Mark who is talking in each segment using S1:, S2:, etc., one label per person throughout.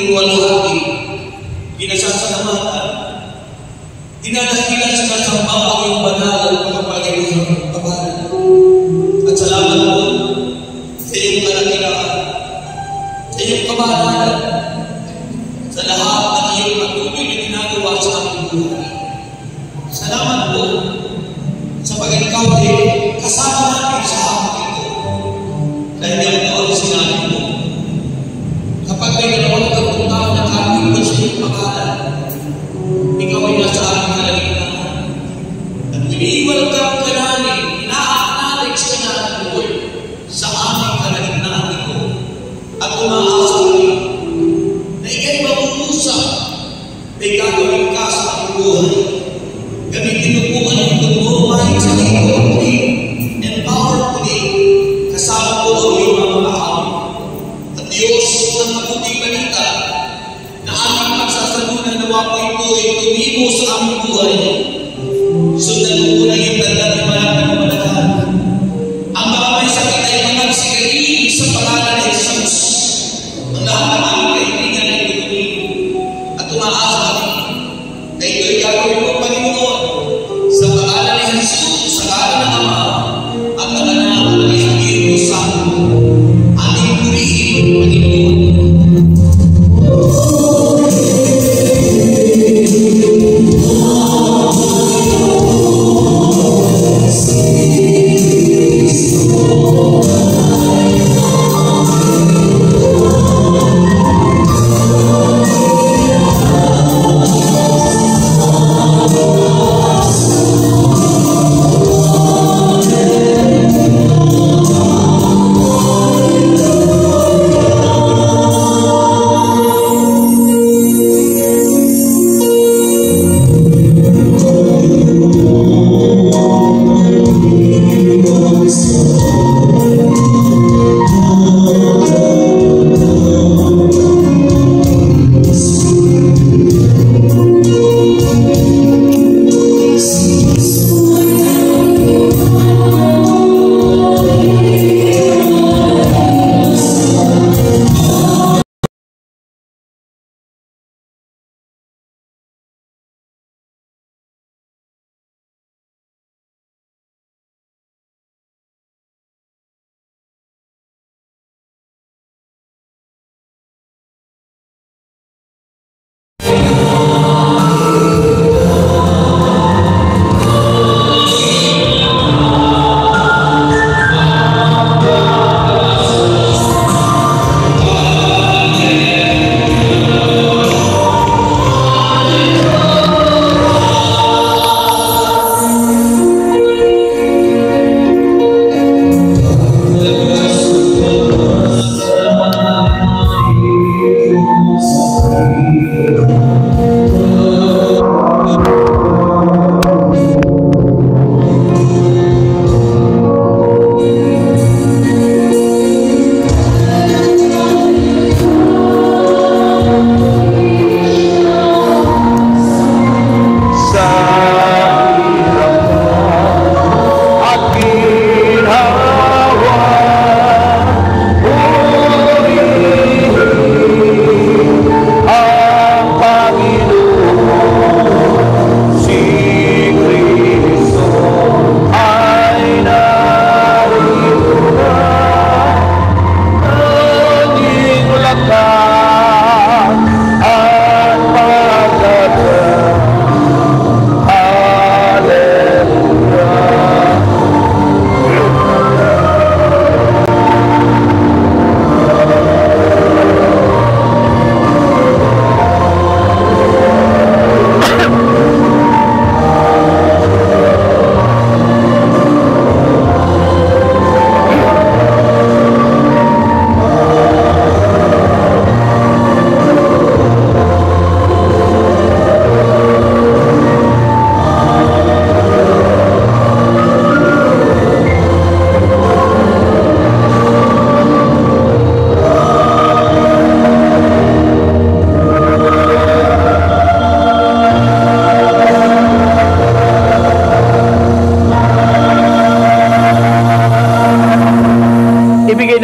S1: niluwalhati, pinasasalamatan, dinadahilan sinasamba ang iyong banal at makapangyarihang pangalan. At salamat po sa iyong kalakilaan, sa iyong kabanalan, sa lahat ng iyong patuloy na ginagawa sa aming buhay. Salamat po sapagkat ikaw ay kasama natin sa hapon ito. Dahil yan po ang sinabi mo. Kapag may dalawang tao na kapit sa iyong pangalan, ikaw ay nasa aming kalagitnaan. At iniiwal ka namin, ina-acknowledge ka namin, Lord, sa aming kalagitnaan ito. At umaasa kami na ikaw'y mangungusap na igagawin ka sa aming buhay. Gamitin mo po ang iyong dugo, mahit sa iyong empower po din, kasama po ang iyong mga mahal. At Diyos ng mabuting balita na aming pagsasalunan na wapo ito ay tumimo sa aming buhay. Sundan mo po na yung tanda ng malaking malagahan. Ang mga may sakit ay magsigaling sa pangalan ng Jesus. Ang lahat ng aming kaibigan ay tumimo at umaasa kami na ito'y gagawin mo, Panginoon, sa pangalan ni Jesus, sa pangalan ng Ama, at ng Anak, at ng Espiritu Santo. Aming purihin, Panginoon. Oh,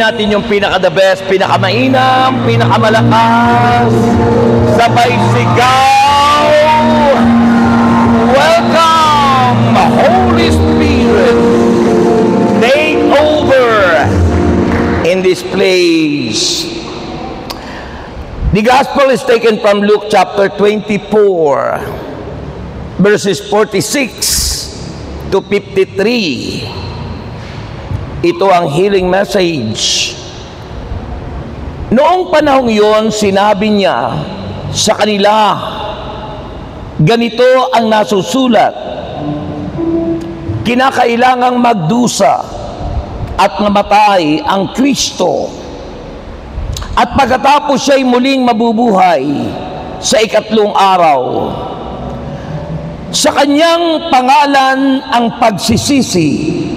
S2: natin yung pinaka-the best, pinaka-mainam, pinaka-malakas. Sabay sigaw! Welcome, Holy Spirit! Take over in this place. The gospel is taken from Luke chapter 24, verses 46 to 53. Ito ang healing message. Noong panahong yon, sinabi niya sa kanila, ganito ang nasusulat, kinakailangang magdusa at mamatay ang Kristo, at pagkatapos siya'y muling mabubuhay sa ikatlong araw. Sa kanyang pangalan ang pagsisisi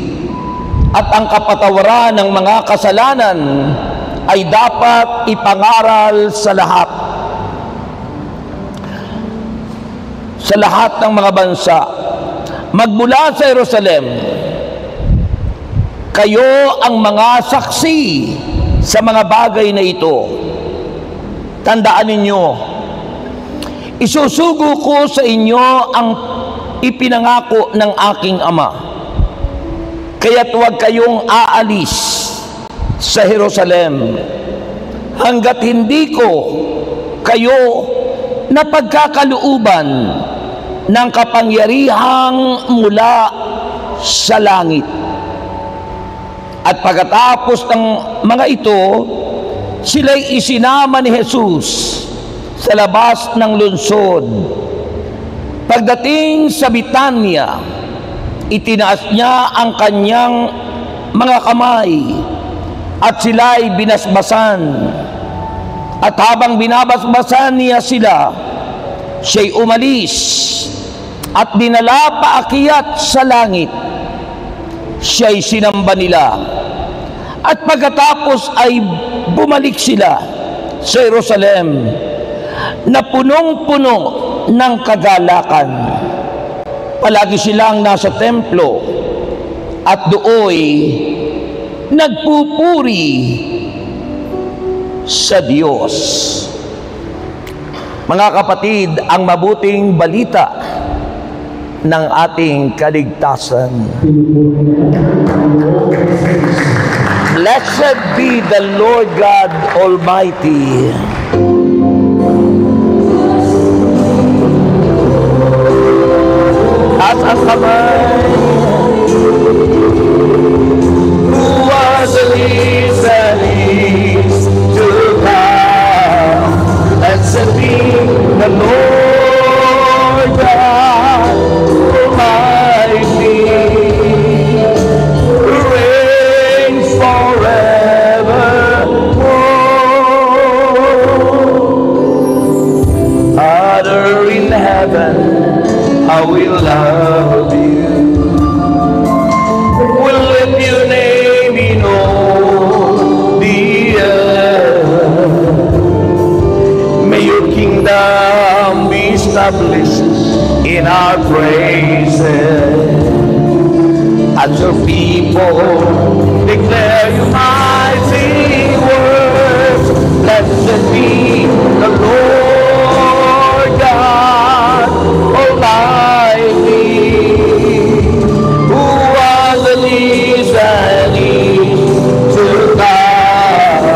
S2: at ang kapatawaran ng mga kasalanan ay dapat ipangaral sa lahat. Sa lahat ng mga bansa. Magmula sa Jerusalem, kayo ang mga saksi sa mga bagay na ito. Tandaan ninyo, isusugo ko sa inyo ang ipinangako ng aking Ama. Kaya't huwag kayong aalis sa Jerusalem hanggat hindi ko kayo napagkakalooban ng kapangyarihang mula sa langit. At pagkatapos ng mga ito, sila'y isinama ni Jesus sa labas ng lungsod. Pagdating sa Betania, itinaas niya ang kanyang mga kamay at sila'y binasbasan. At habang binabasbasan niya sila, siya'y umalis at dinala paakyat sa langit. Siya'y sinamba nila. At pagkatapos ay bumalik sila sa Jerusalem na punong-puno ng kagalakan. Palagi silang nasa templo at dooy nagpupuri sa Diyos. Mga kapatid, ang mabuting balita ng ating kaligtasan. Blessed be the Lord God Almighty. Taas ang kamay. Who was the least and least to come? Blessed be the Lord God Almighty, who reigns forevermore. Father in heaven, I will love you. We'll lift your name in all the earth. May your kingdom be established in our praises. As your people declare your mighty words, blessed be the Lord God Almighty, who was the least and least to come.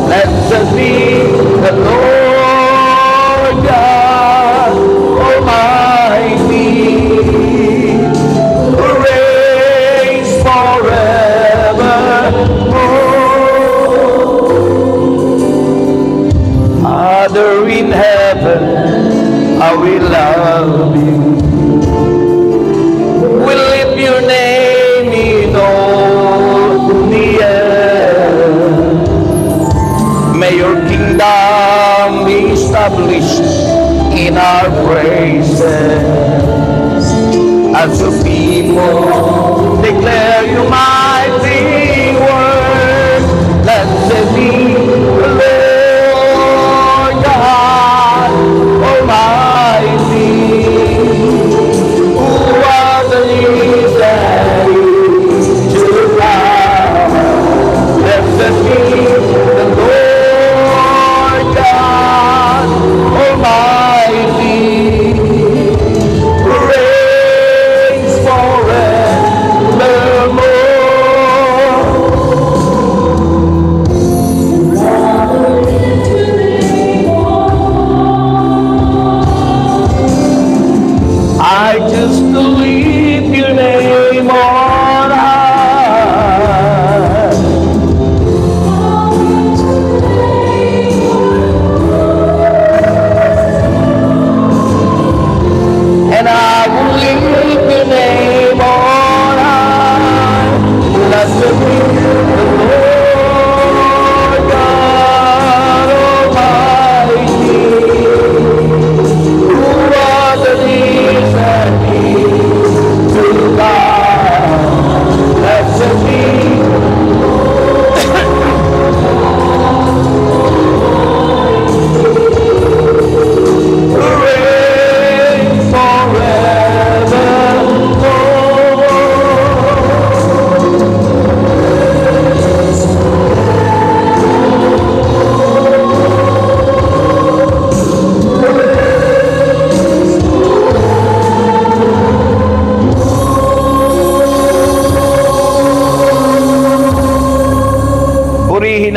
S2: Blessed be the Lord God Almighty, who reigns forevermore. Father in heaven, I will love you. We'll lift your name in all the earth. May your kingdom be established in our praises. As your people declare your mighty word, blessed be the Lord God Almighty, who was the least and least to come. Blessed be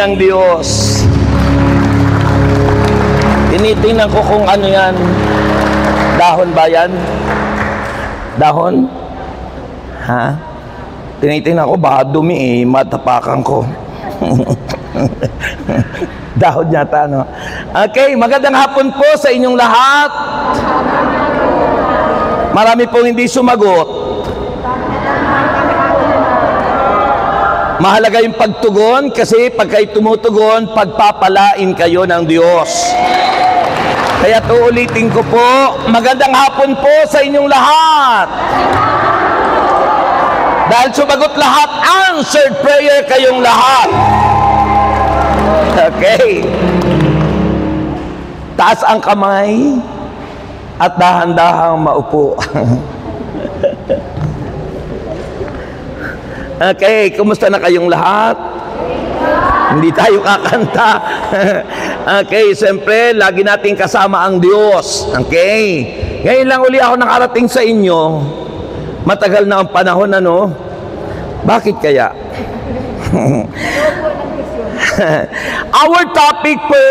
S2: ng Diyos. Tinitingnan ko kung ano yan. Dahon ba yan? Dahon? Ha? Tinitingnan ko, baka dumi matapakan ko. Dahon yata, no? Okay, magandang hapon po sa inyong lahat. Marami pong hindi sumagot. Mahalaga yung pagtugon kasi pag kayo tumutugon, pagpapalain kayo ng Diyos. Kaya uulitin ko po, magandang hapon po sa inyong lahat. Dahil sumagot lahat, answered prayer kayong lahat. Okay. Taas ang kamay at dahan-dahang maupo. Okay, kumusta na kayong lahat? Hindi tayo kakanta. Okay, siyempre, lagi nating kasama ang Diyos. Okay? Ngayon lang uli ako nakarating sa inyo. Matagal na ang panahon, ano? Bakit kaya? Our topic for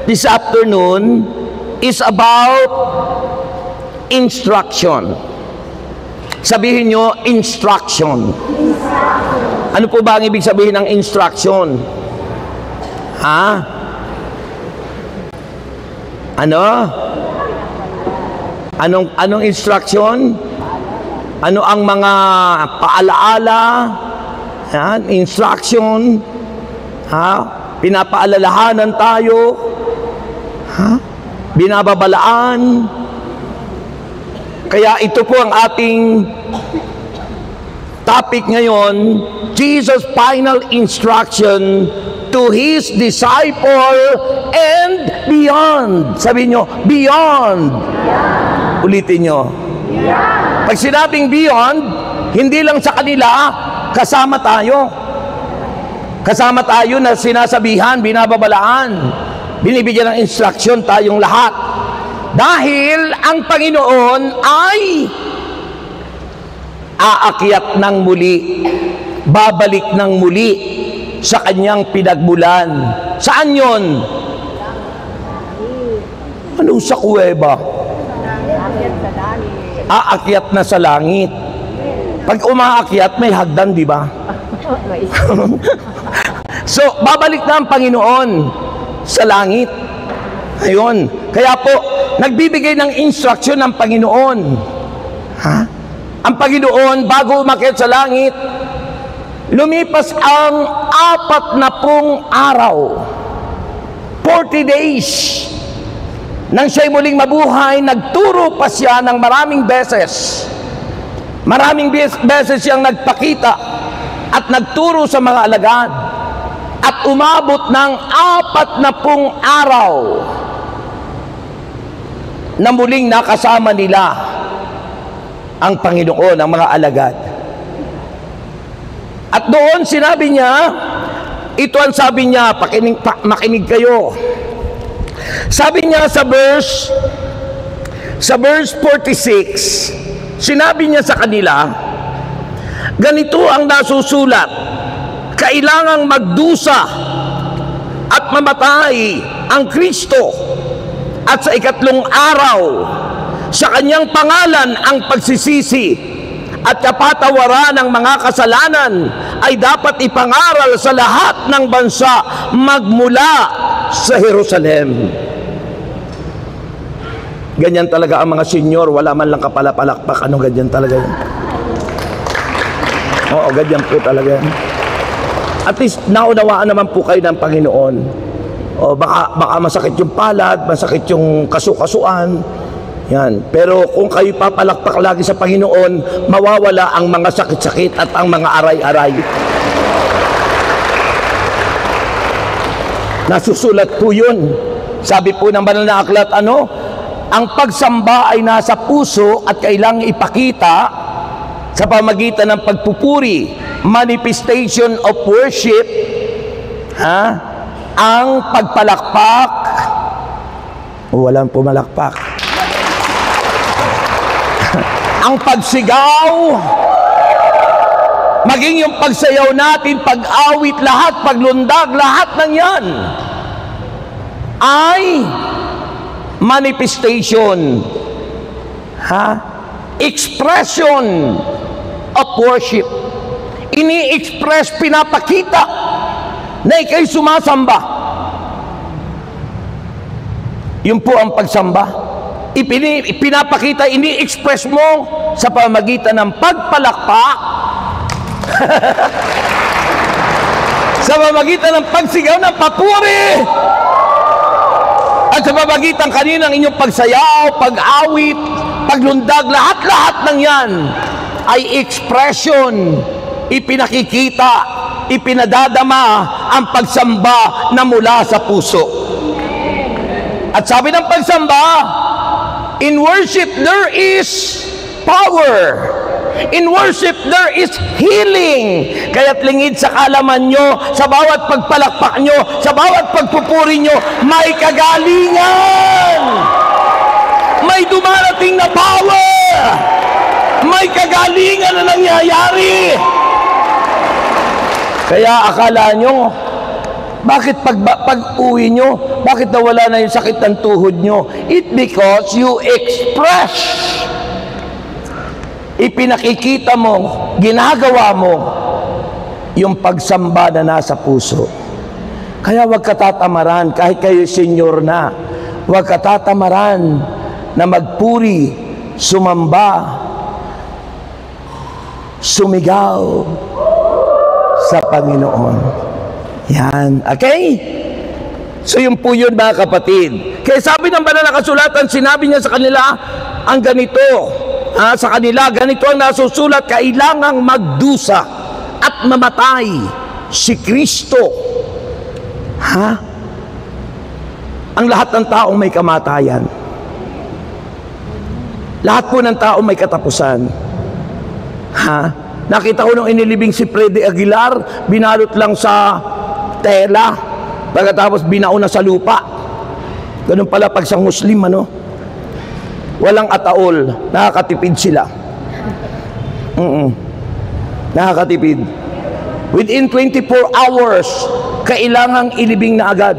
S2: this afternoon is about instruction. Sabihin nyo, instruction. Ano po ba ang ibig sabihin ng instruction? Ha? Ano? Anong instruction? Ano ang mga paalaala? Yan, instruction. Ha? Pinapaalalahanan tayo. Ha? Binababalaan. Kaya ito po ang ating topic ngayon, Jesus' final instruction to His disciple and beyond. Sabi nyo, beyond. Ulitin nyo. Pag sinabing beyond, hindi lang sa kanila, kasama tayo. Kasama tayo na sinasabihan, binababalaan, binibigyan ng instruction tayong lahat. Dahil ang Panginoon ay aakyat ng muli, babalik ng muli sa kanyang pinagmulan. Saan yon? Ano sa kuweba? Aakyat na sa langit. Pag umaakyat, may hagdan, di ba? So, babalik na ang Panginoon sa langit. Ayun. Kaya po, nagbibigay ng instruction ng Panginoon. Ha? Ang Panginoon, bago umakyat sa langit, lumipas ang 40 araw. 40 days. Nang siya'y muling mabuhay, nagturo pa siya ng maraming beses. Maraming beses siyang nagpakita at nagturo sa mga alagad. At umabot ng 40 araw na muling nakasama nila ang Panginoon, ang mga alagad. At doon sinabi niya, ito ang sabi niya, makinig kayo. Sabi niya sa verse 46, sinabi niya sa kanila, ganito ang nasusulat, kailangang magdusa at mamatay ang Kristo, at sa ikatlong araw, sa kanyang pangalan ang pagsisisi at kapatawaran ng mga kasalanan ay dapat ipangaral sa lahat ng bansa magmula sa Jerusalem. Ganyan talaga ang mga senyor, wala man lang kapalapalakpak. Ano, ganyan talaga yan? Oo, ganyan po talaga yan. At least naunawaan naman po kayo ng Panginoon. O baka masakit yung palad, masakit yung kasukasuan. Yan. Pero kung kayo papalakpak lagi sa Panginoon, mawawala ang mga sakit-sakit at ang mga aray-aray. Nasusulat po yun. Sabi po ng banal na aklat, ang pagsamba ay nasa puso at kailangang ipakita sa pamagitan ng pagpupuri, manifestation of worship, ang pagpalakpak, walang pumalakpak, ang pagsigaw, maging yung pagsayaw natin, pag-awit, lahat, paglundag, lahat ng yan ay manifestation, expression of worship. Ini-express, pinapakita na ikay sumasamba. Yun po ang pagsamba. Pinapakita, ini-express mo sa pamamagitan ng pagpalakpak, sa pamamagitan ng pagsigaw ng papuri, at sa pamamagitan kaninang inyong pagsayaw, pag-awit, paglundag, lahat-lahat ng yan ay expression, ipinakikita, ipinadadama ang pagsamba na mula sa puso. At sabi ng pagsamba, in worship there is power. In worship there is healing. Kaya't lingid sa kalaman nyo, sa bawat pagpalakpak nyo, sa bawat pagpupuri nyo, may kagalingan. May dumarating na power. May kagalingan na nangyayari. Kaya akala nyo, bakit pag-uwi nyo, bakit nawala na yung sakit ng tuhod nyo? It because you express. Ipinakikita mo, ginagawa mo yung pagsamba na nasa puso. Kaya huwag katatamaran, kahit kayo senior na, huwag katatamaran na magpuri, sumamba, sumigaw sa Panginoon. Yan. Okay? So yun po yun, mga kapatid. Kaya sabi ng banal na kasulatan, sinabi niya sa kanila ang ganito. Sa kanila, ganito ang nasusulat, kailangang magdusa at mamatay si Kristo. Ang lahat ng taong may kamatayan. Lahat po ng taong may katapusan. Nakita ko nung inilibing si Freddy Aguilar, binalot lang sa tela, pagkatapos binauna sa lupa. Ganun pala pag sa Muslim, walang ataol, nakakatipid sila. Nakakatipid. Within 24 hours, kailangang ilibing na agad.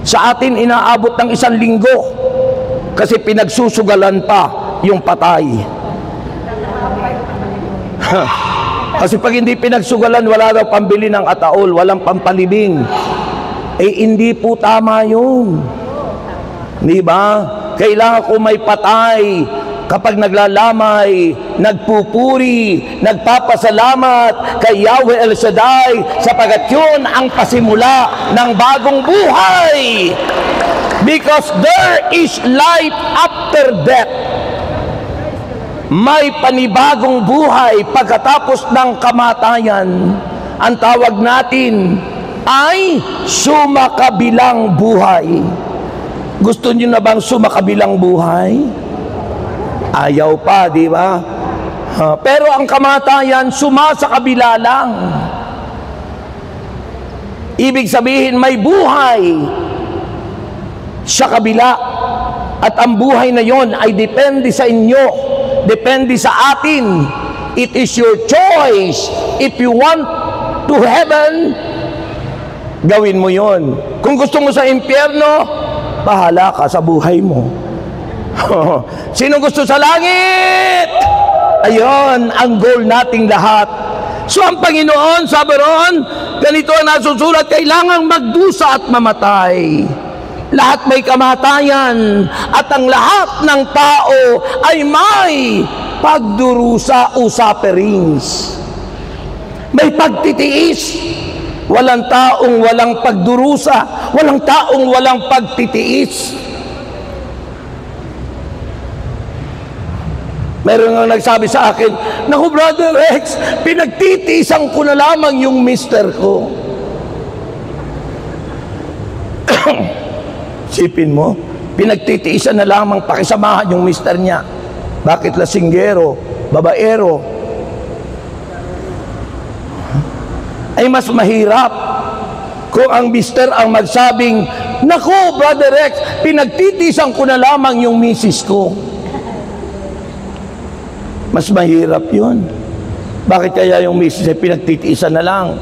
S2: Sa atin, inaabot ng 1 linggo kasi pinagsusugalan pa yung patay. Kasi pag hindi pinagsugalan, wala daw pambili ng ataol, walang pampalibing. Hindi po tama yun. Di ba? Kailangan ko may patay kapag naglalamay, nagpupuri, nagpapasalamat kay Yahweh El Shaddai, sapagat yun ang pasimula ng bagong buhay. Because there is life after death. May panibagong buhay pagkatapos ng kamatayan. Ang tawag natin ay sumakabilang buhay. Gusto niyo na bang sumakabilang buhay? Ayaw pa, di ba? Pero ang kamatayan, sumasakabila lang. Ibig sabihin, may buhay sa kabila. At ang buhay na yon ay depende sa inyo. Depende sa atin. It is your choice. If you want to heaven, gawin mo yon. Kung gusto mo sa impyerno, bahala ka sa buhay mo. Sino gusto sa langit? Ayun, ang goal nating lahat. So ang Panginoon, sabi ron, ganito ang nasusulat, kailangang magdusa at mamatay. Lahat may kamatayan at ang lahat ng tao ay may pagdurusa o sufferings. May pagtitiis. Walang taong walang pagdurusa, walang taong walang pagtitiis. Meron nga nagsabi sa akin, naku Brother Rex, pinagtitiisan ko na lamang yung mister ko. Sipin mo, pinagtitiisan na lamang pakisamahan yung mister niya. Bakit lasinggero, babaero? Ay mas mahirap kung ang mister ang magsabing, naku Brother Rex, pinagtitiisan ko na lamang yung misis ko. Mas mahirap yun. Bakit kaya yung misis ay pinagtitiisan na lang?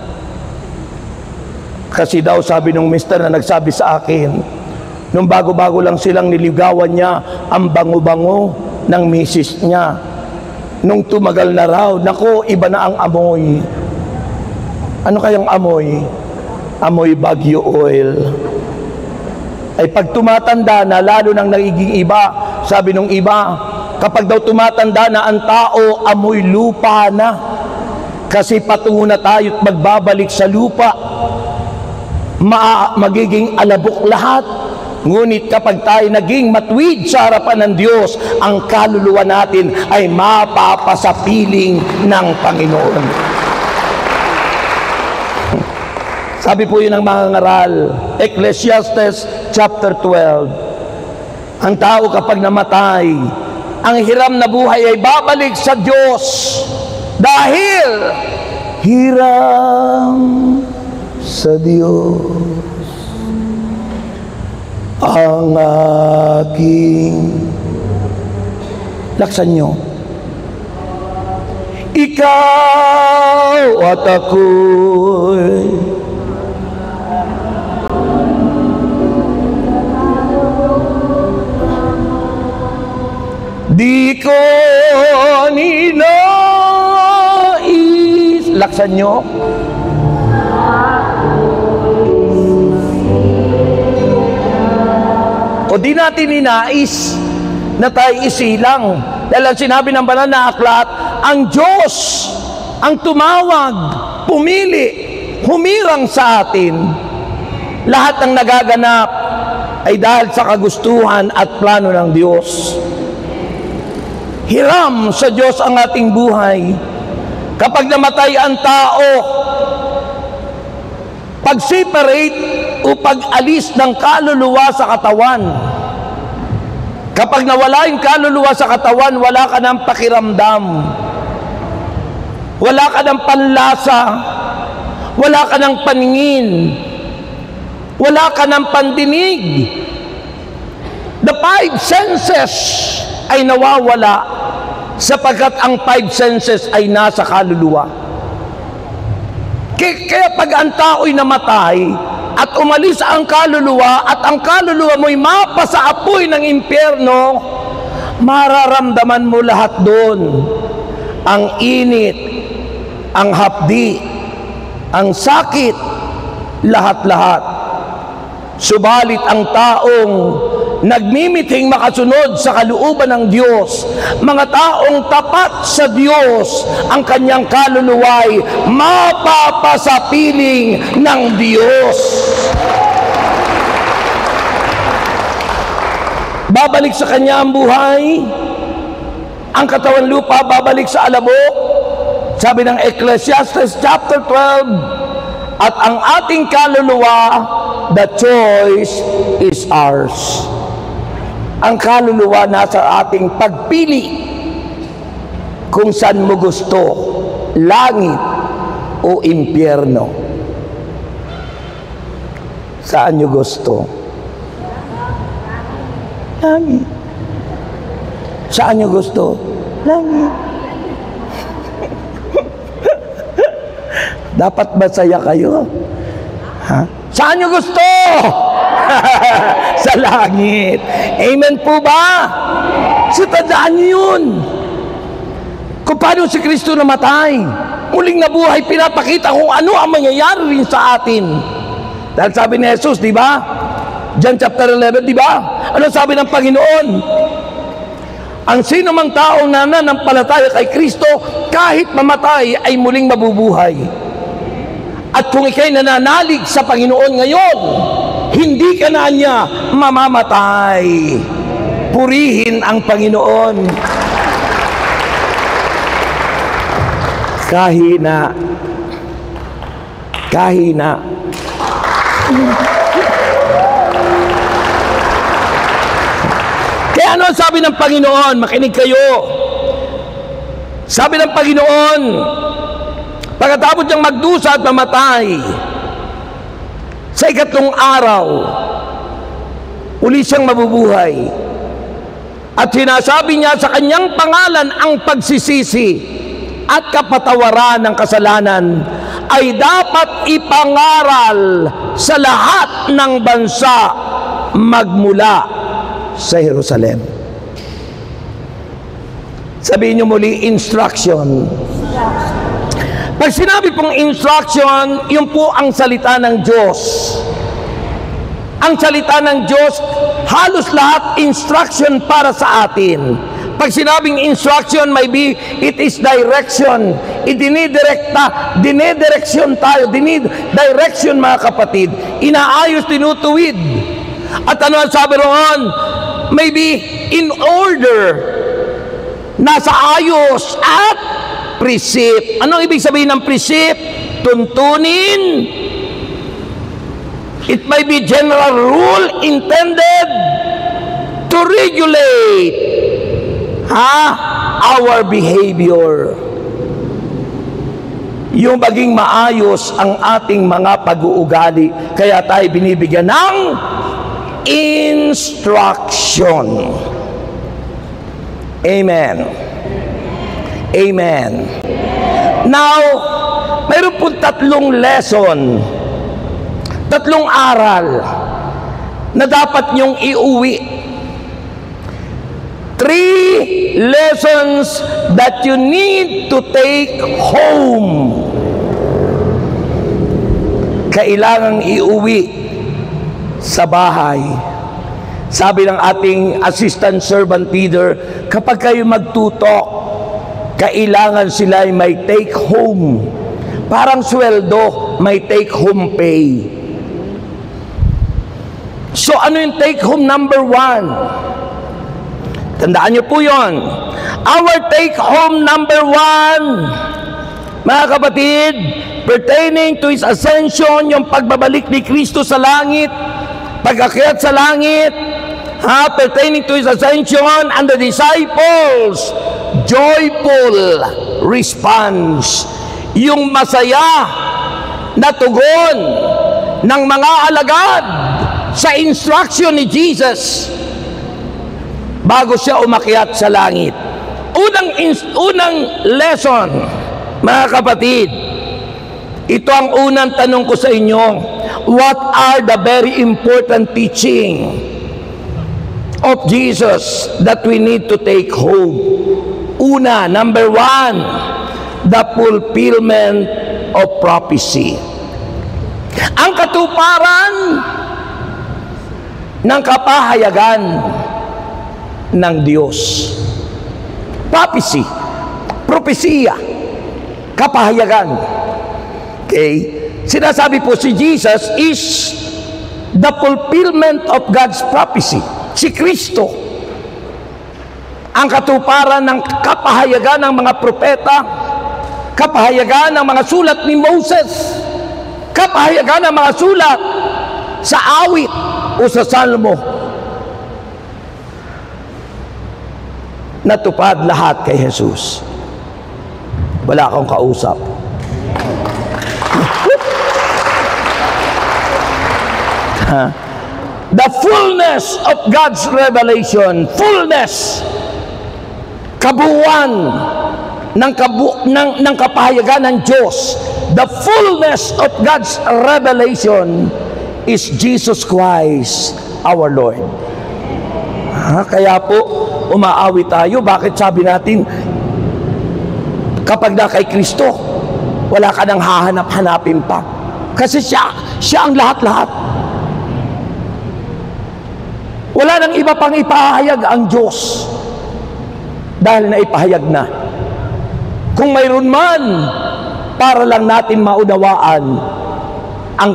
S2: Kasi daw sabi nung mister na nagsabi sa akin, nung bago-bago lang silang niligawan niya, ang bango-bango ng misis niya. Nung tumagal na raw, naku, iba na ang amoy. Ano kayang amoy? Amoy Baguio oil. Ay pag tumatanda na, lalo nang nagiging iba. Sabi nung iba, kapag daw tumatanda na ang tao, amoy lupa na. Kasi patungo na tayo't magbabalik sa lupa. Magiging alabok lahat. Ngunit kapag tayo naging matuwid sa harapan ng Diyos, ang kaluluwa natin ay mapapasapiling ng Panginoon. Sabi po yun ng mga ngaral, Ecclesiastes chapter 12. Ang tao kapag namatay, ang hiram na buhay ay babalik sa Diyos. Dahil hiram sa Diyos ang aking, laksan nyo, ikaw at ako'y di ko ninais, laksan nyo, o di natin ninais na tayo isilang. Dahil ang sinabi ng banal na aklat, ang Diyos ang tumawag, pumili, humirang sa atin. Lahat ng nagaganap ay dahil sa kagustuhan at plano ng Diyos. Hiram sa Diyos ang ating buhay. Kapag namatay ang tao, pag-separate o pag-alis ng kaluluwa sa katawan. Kapag nawala yung kaluluwa sa katawan, wala ka ng pakiramdam. Wala ka ng panlasa. Wala ka ng paningin. Wala ka ng pandinig. The five senses ay nawawala sapagkat ang five senses ay nasa kaluluwa. Kaya pag ang tao'y namatay at umalis ang kaluluwa at ang kaluluwa mo'y mapasa apoy ng impyerno, mararamdaman mo lahat doon. Ang init, ang hapdi, ang sakit, lahat-lahat. Subalit ang taong nagmimiting makasunod sa kalooban ng Diyos, mga taong tapat sa Diyos, ang kanyang kaluluway mapapasapiling ng Diyos. Babalik sa kanya ang buhay, ang katawan lupa babalik sa alabok. Sabi ng Ecclesiastes chapter 12, at ang ating kaluluwa, the choice is ours. Ang kaluluwa nasa ating pagpili kung saan mo gusto, langit o impyerno. Saan nyo gusto? Langit. Saan nyo gusto? Langit. Dapat masaya kayo. Ha? Saan nyo gusto? Sa langit. Amen po ba? So tandaan nyo yun. Kung paano si Kristo namatay, muling nabuhay, pinapakita kung ano ang mangyayari rin sa atin. Dahil sabi ni Jesus, di ba? John chapter 11, di ba? Ano sabi ng Panginoon? Ang sino mang taong nananampalataya kay Kristo, kahit mamatay ay muling mabubuhay. At kung ikay nananalig sa Panginoon ngayon, hindi ka na niya mamamatay. Purihin ang Panginoon. Kahina. Kahina. Kaya ano ang sabi ng Panginoon? Makinig kayo. Sabi ng Panginoon, pagkatapos niyang magdusa at mamatay, sa ikatlong araw, uli siyang mabubuhay. At sinasabi niya sa kanyang pangalan ang pagsisisi. at kapatawaran ng kasalanan ay dapat ipangaral sa lahat ng bansa magmula sa Jerusalem. Sabihin niyo muli, instruction. Pag sinabi pong instruction, yun po ang salita ng Diyos. Ang salita ng Diyos, halos lahat instruction para sa atin. Pag sinabing instruction, maybe it is direction. Dinidireksyon tayo. Direction, mga kapatid. Inaayos, tinutuwid. At ano ang sabi roon? Maybe in order, nasa ayos at precept. Anong ibig sabihin ng precept? Tuntunin. It may be general rule intended to regulate our behavior. Yung maging maayos ang ating mga pag-uugali. Kaya tayo binibigyan ng instruction. Amen. Amen. Now, mayroon po tatlong lesson, tatlong aral na dapat niyong iuwi. 3 lessons that you need to take home. Kailangang iuwi sa bahay. Sabi ng ating assistant servant leader, kapag kayo magtutok, kailangan sila ay may take home. Parang sweldo, may take home pay. So ano yung take home number 1? Tandaan niyo po yon. Our take home number 1, mga kapatid, pertaining to His ascension, yung pagbabalik ni Kristo sa langit, pag-akyat sa langit, pertaining to His ascension, and the disciples, joyful response. Yung masaya na tugon ng mga alagad sa instruction ni Jesus bago siya umakyat sa langit. Unang lesson, mga kapatid, ito ang unang tanong ko sa inyo. What are the very important teaching of Jesus that we need to take home? Una, number 1, the fulfillment of prophecy. Ang katuparan ng kapahayagan ng Diyos. Prophecy, propesya, kapahayagan. Okay? Sinasabi po si Jesus is the fulfillment of God's prophecy. Si Kristo, ang katuparan ng kapahayagan ng mga propeta, kapahayagan ng mga sulat ni Moses, kapahayagan ng mga sulat sa awit o sa salmo. Natupad lahat kay Jesus. Wala akong kausap. The fullness of God's revelation, fullness, kabuuan ng kapahayagan ng Diyos, the fullness of God's revelation is Jesus Christ, our Lord. Kaya po, umaawi tayo. Bakit sabi natin, kapag na kay Kristo, wala ka nang hahanap-hanapin pa. Kasi siya ang lahat-lahat. Wala nang iba pang ipahayag ang Diyos dahil naipahayag na. Kung mayroon man, para lang natin maunawaan ang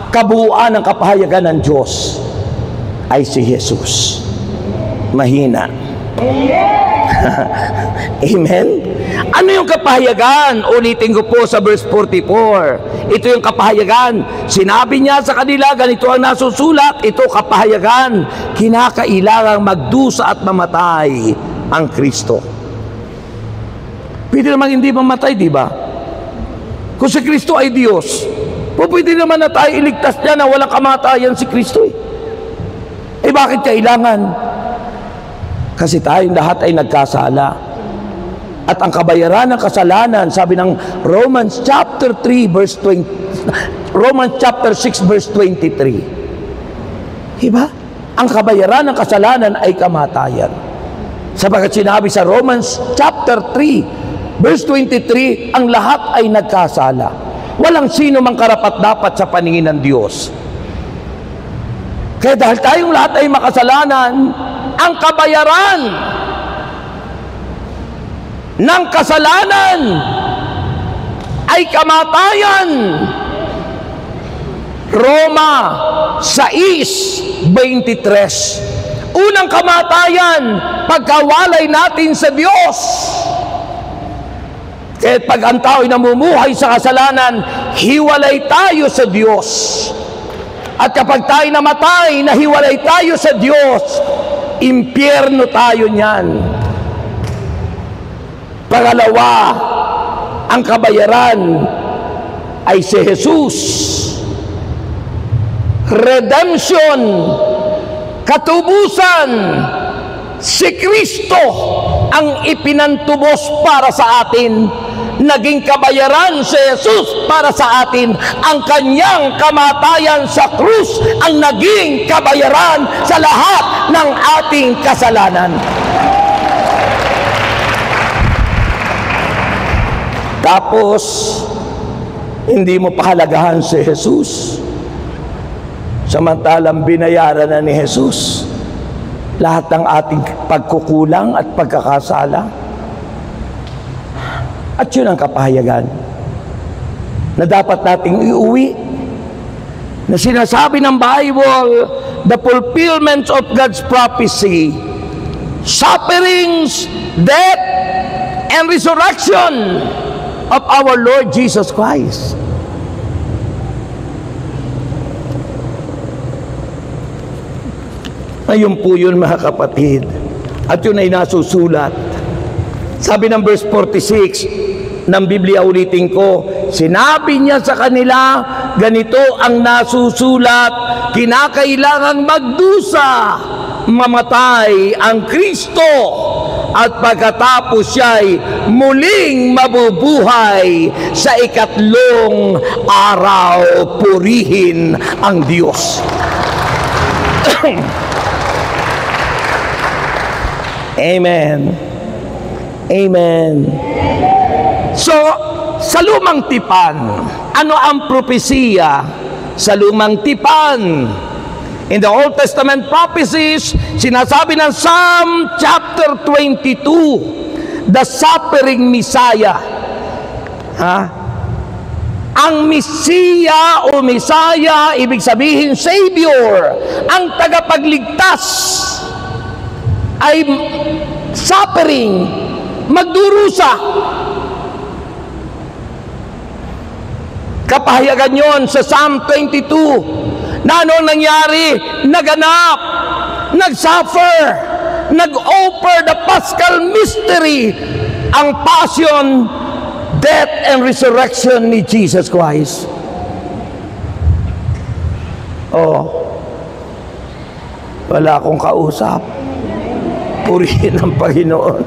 S2: kabuuan ng kapahayagan ng Diyos ay si Jesus. Mahina. Amen? Ano yung kapahayagan? Ulitin ko po sa verse 44. Ito yung kapahayagan. Sinabi niya sa kanila, ganito ang nasusulat. Ito kapahayagan. Kinakailangang magdusa at mamatay ang Kristo. Pwede naman hindi mamatay, di ba? Kung si Kristo ay Diyos, pwede naman na tayo iligtas niya na walang kamatayan si Kristo. Bakit kailangan? Kasi tayong lahat ay nagkasala. At ang kabayaran ng kasalanan, sabi ng Romans chapter 3 verse 20, Romans chapter 6 verse 23. Diba? Ang kabayaran ng kasalanan ay kamatayan. Sapagkat sinabi sa Romans chapter 3 verse 23, ang lahat ay nagkasala. Walang sino mang karapat-dapat sa paningin ng Diyos. Kaya dahil tayong lahat ay makasalanan, ang kabayaran ng kasalanan ay kamatayan. Roma 6:23. Unang kamatayan, pagkawalay natin sa Diyos. Kaya pag ang tao'y namumuhay sa kasalanan, hiwalay tayo sa Diyos. At kapag tayo namatay, nahiwalay tayo sa Diyos, impyerno tayo niyan. Pangalawa, ang kabayaran ay si Jesus. Redemption, katubusan, si Kristo ang ipinantubos para sa atin. Naging kabayaran si Jesus para sa atin. Ang kanyang kamatayan sa krus ang naging kabayaran sa lahat ng ating kasalanan. Tapos, hindi mo pahalagahan si Jesus. Samantalang binayaran na ni Jesus lahat ng ating pagkukulang at pagkakasala. At yun ang kapahayagan na dapat nating iuwi, na sinasabi ng Bible, the fulfillment of God's prophecy, sufferings, death, and resurrection of our Lord Jesus Christ. Ayun po yun, mga kapatid. At yun ay nasusulat. Sabi ng verse 46 ng Biblia, ulitin ko, sinabi niya sa kanila, ganito ang nasusulat, kinakailangang magdusa, mamatay ang Kristo, at pagkatapos siya'y muling mabubuhay sa ikatlong araw, purihin ang Diyos. Amen. Amen. So, sa lumang tipan, ano ang propesiya sa lumang tipan? In the Old Testament prophecies, sinasabi ng Psalm chapter 22, the suffering Messiah. Ang Messiah o Messiah, ibig sabihin Savior, ang tagapagligtas, ay suffering, magdurusa. Kapahayagan yon sa Psalm 22 na anong nangyari? Naganap, nagsuffer, nag-offer the Paschal mystery, ang passion, death, and resurrection ni Jesus Christ. Wala akong kausap. Purihin ang Panginoon.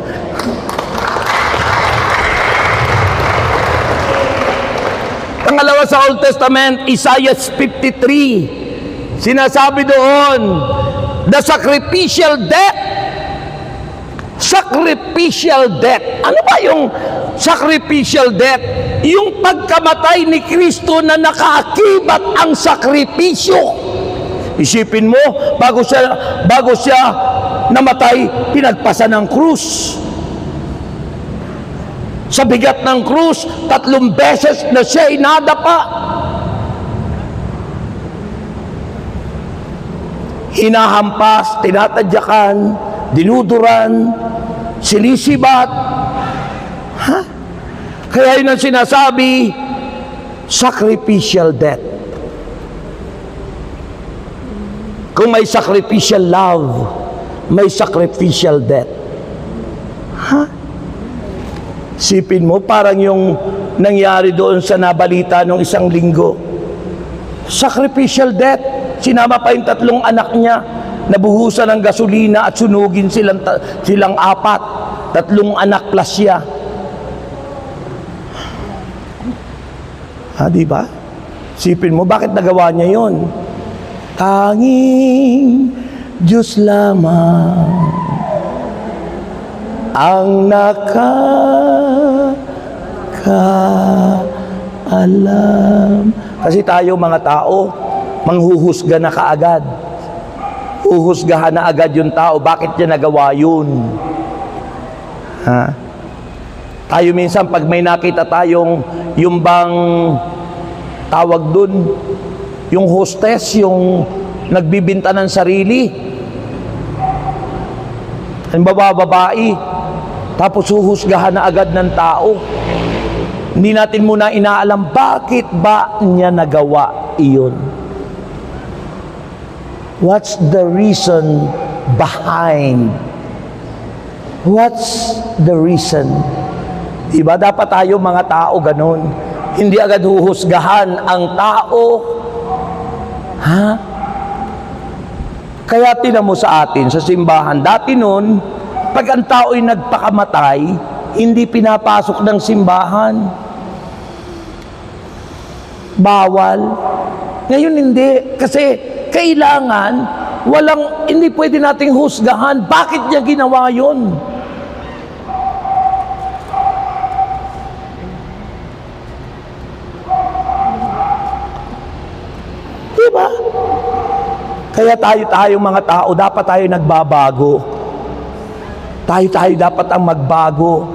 S2: Pangalawa sa Old Testament, Isaiah 53. Sinasabi doon, the sacrificial death. Sacrificial death. Ano ba yung sacrificial death? Yung pagkamatay ni Kristo na nakaakibat ang sakripisyo. Isipin mo, bago siya namatay, pinagpasan ng krus. Sa bigat ng krus, 3 beses na siya inadapa. Hinahampas, tinatadyakan, dinuduran, sinisibat. Kaya yun ang sinasabi, sacrificial death. Kung may sacrificial love, may sacrificial death. Sipin mo, parang yung nangyari doon sa nabalita nung isang linggo. Sacrificial death. Sinama pa yung 3 anak niya, nabuhusan ng gasolina at sunugin silang 4. 3 anak plus siya. Di ba? Sipin mo, bakit nagawa niya yon? Tanging Diyos lamang ang nakakaalam. Kasi tayo mga tao, manghuhusga na kaagad. Huhusgahan na agad yung tao. Bakit niya nagawa yun? Tayo minsan, pag may nakita tayong yung bang tawag dun, yung hostess, yung nagbibinta ng sarili, ang babae, tapos huhusgahan na agad ng tao. Hindi natin muna inaalam, bakit ba niya nagawa iyon? What's the reason behind? What's the reason? Diba? Dapat tayo mga tao ganun. Hindi agad huhusgahan ang tao. Kaya tinan mo sa atin, sa simbahan, dati nun, pag ang tao ay nagpakamatay, hindi pinapasok ng simbahan. Bawal. Ngayon hindi. Kasi kailangan, hindi pwede nating husgahan. Bakit niya ginawa yun? Diba? Kaya tayo mga tao, dapat tayo nagbabago. Tayo dapat ang magbago.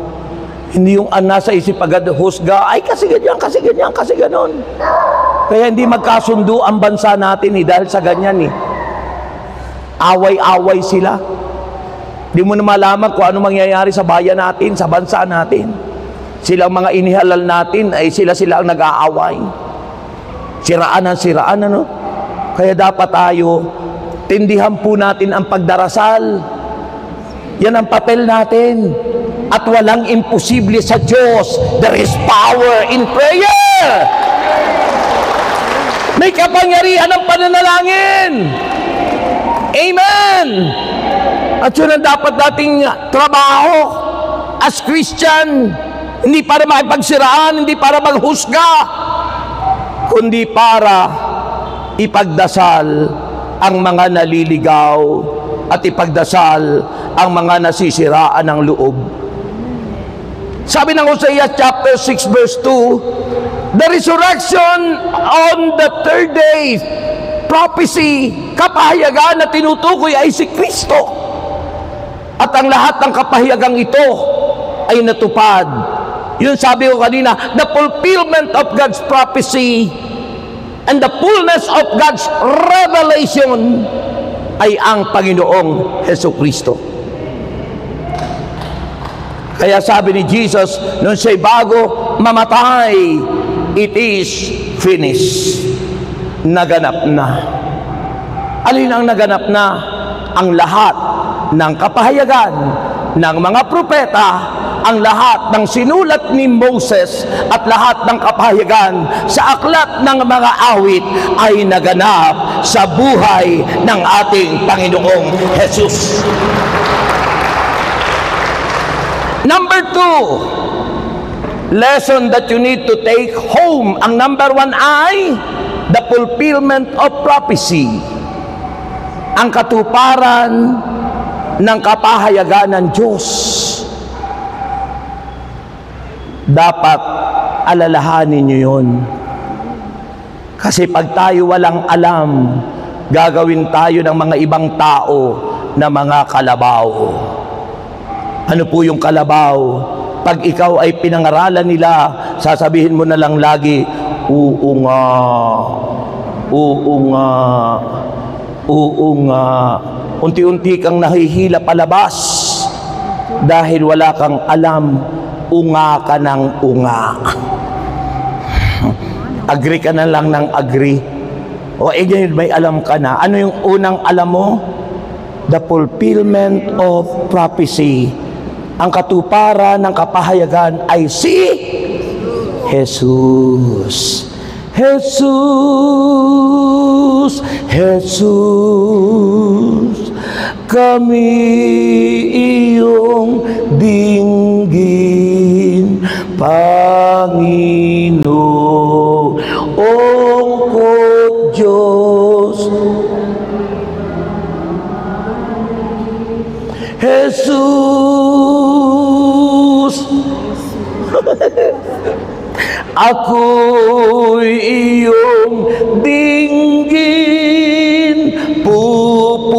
S2: Hindi yung nasa isip agad husga, ay kasi ganyan, kasi ganon. Kaya hindi magkasundo ang bansa natin dahil sa ganyan Away-away sila. Hindi mo na malaman kung ano mangyayari sa bayan natin, sa bansa natin. Silang mga inihalal natin, ay sila ang nag-aaway. Siraan, ano? Kaya dapat tayo, tindihan po natin ang pagdarasal. Yan ang papel natin. At walang imposible sa Diyos. There is power in prayer. May kapangyarihan ng pananalangin. Amen. At yun ang dapat nating trabaho as Christian. Hindi para makipagsiraan, hindi para maghusga, kundi para ipagdasal ang mga naliligaw at ipagdasal ang mga nasisiraan ng loob. Sabi ng Hosea chapter 6 verse 2, the resurrection on the third day, prophecy, kapahayagan na tinutukoy ay si Kristo. At ang lahat ng kapahayagang ito ay natupad. Yun sabi ko kanina, the fulfillment of God's prophecy and the fullness of God's revelation ay ang Panginoong Hesukristo. Kaya sabi ni Jesus, nung siya'y bago mamatay, it is finished. Naganap na. Alin ang naganap na? Ang lahat ng kapahayagan ng mga propeta, ang lahat ng sinulat ni Moses at lahat ng kapahayagan sa aklat ng mga awit ay naganap sa buhay ng ating Panginoong Jesus. Number 2, lesson that you need to take home. Ang number 1 ay the fulfillment of prophecy. Ang katuparan ng kapahayagan ng Diyos. Dapat alalahanin niyo yun. Kasi pag tayo walang alam, gagawin tayo ng mga ibang tao na mga kalabaw. Ano po yung kalabaw? Pag ikaw ay pinangaralan nila, sasabihin mo na lang lagi, oo nga, oo nga, oo nga. Unti-unti kang nahihila palabas dahil wala kang alam, unga ka ng unga. Agree ka na lang ng agree. O ngayon may alam ka na. Ano yung unang alam mo? The fulfillment of prophecy. Ang katuparan ng kapahayagan ay si Jesus. Jesus, Jesus, kami iyong dinggin, Panginoon. Jesus. Ako'y iyong dinggin, pupurihin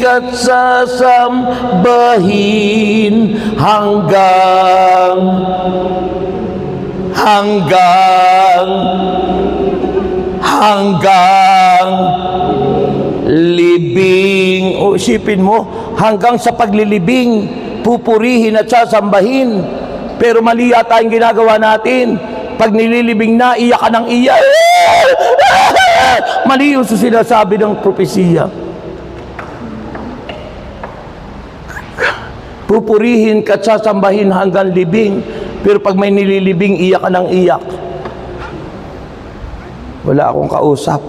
S2: ka't sasambahin hanggang libing. O isipin mo, hanggang sa paglilibing, pupurihin at sasambahin. Pero mali yata yung ginagawa natin. Pag nililibing na, iyak ka ng iyak. Mali yung sinasabi ng propesiya. Pupurihin ka at sasambahin hanggang libing. Pero pag may nililibing, iyak ka ng iyak. Wala akong kausap.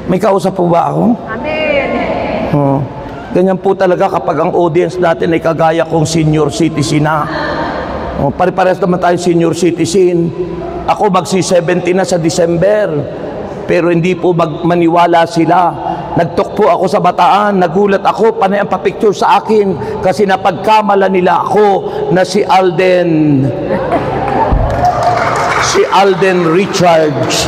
S2: May kausap po ba ako? Amen. Ganyan po talaga kapag ang audience natin ay kagaya kong senior citizen na. Pare-pares naman tayo senior citizen. Ako magsi-70 na sa December. Pero hindi po maniwala sila. Nagtok po ako sa Bataan. Nagulat ako, panay ang papicture sa akin. Kasi napagkamala nila ako na si Alden Richards.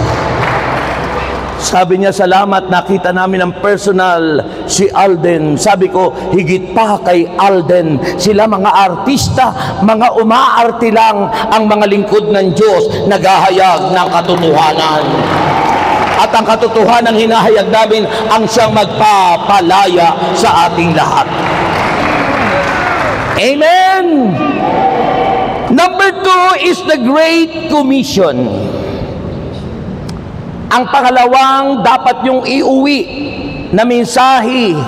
S2: Sabi niya, salamat, nakita namin ang personal si Alden. Sabi ko, higit pa kay Alden. Sila mga artista, mga umaarte lang, ang mga lingkod ng Diyos, naghahayag ng katotohanan. At ang katotohanan hinahayag namin ang siyang magpapalaya sa ating lahat. Amen! Number 2 is the Great Commission. Ang pangalawang dapat yung iuwi na mensahe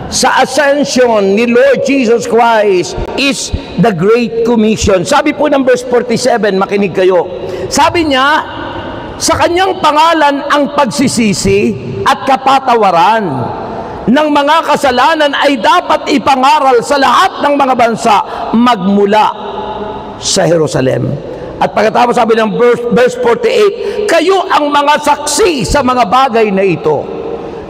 S2: sa ascension ni Lord Jesus Christ is the Great Commission. Sabi po ng verse 47, makinig kayo. Sabi niya, sa kanyang pangalan ang pagsisisi at kapatawaran ng mga kasalanan ay dapat ipangaral sa lahat ng mga bansa magmula sa Jerusalem. At pagkatapos sabi ng verse 48, kayo ang mga saksi sa mga bagay na ito.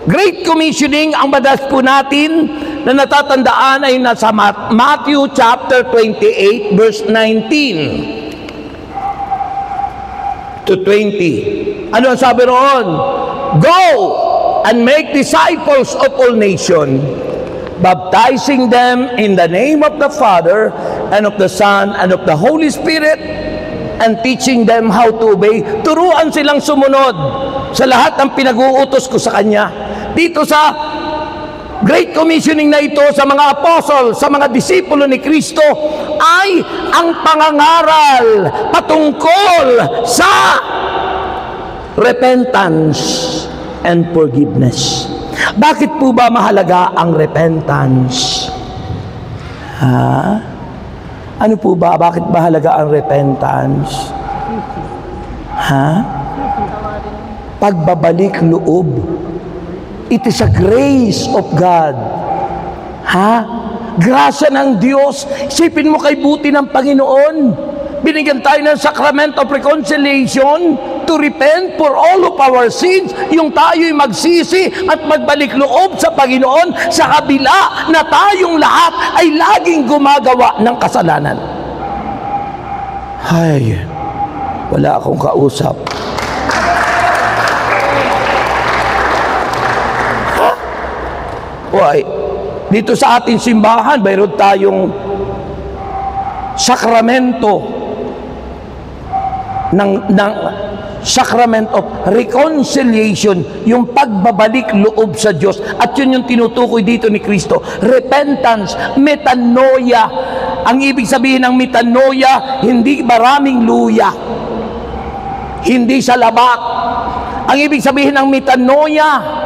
S2: Great Commissioning, ang madalas po natin na natatandaan ay nasa Matthew chapter 28 verse 19 to 20. Ano ang sabi roon? Go and make disciples of all nations, baptizing them in the name of the Father and of the Son and of the Holy Spirit, and teaching them how to obey. Turuan silang sumunod sa lahat ng pinag-uutos ko sa Kanya. Dito sa Great Commissioning na ito, sa mga apostol, sa mga disipulo ni Kristo, ay ang pangangaral patungkol sa repentance and forgiveness. Bakit po ba mahalaga ang repentance? Ano po ba? Bakit mahalaga ang repentance? Pagbabalik loob. It is a grace of God. Grasya ng Diyos. Isipin mo kay buti ng Panginoon. Binigyan tayo ng Sacrament of Reconciliation to repent for all of our sins. Yung tayo'y magsisi at magbalik loob sa Panginoon sa kabila na tayong lahat ay laging gumagawa ng kasalanan. Ay, wala akong kausap. Why? Dito sa ating simbahan, mayroon tayong sakramento ng Sacrament of Reconciliation, yung pagbabalik loob sa Diyos. At yun yung tinutukoy dito ni Kristo. Repentance, metanoia. Ang ibig sabihin ng metanoia, hindi maraming luya, hindi sa labak. Ang ibig sabihin ng metanoia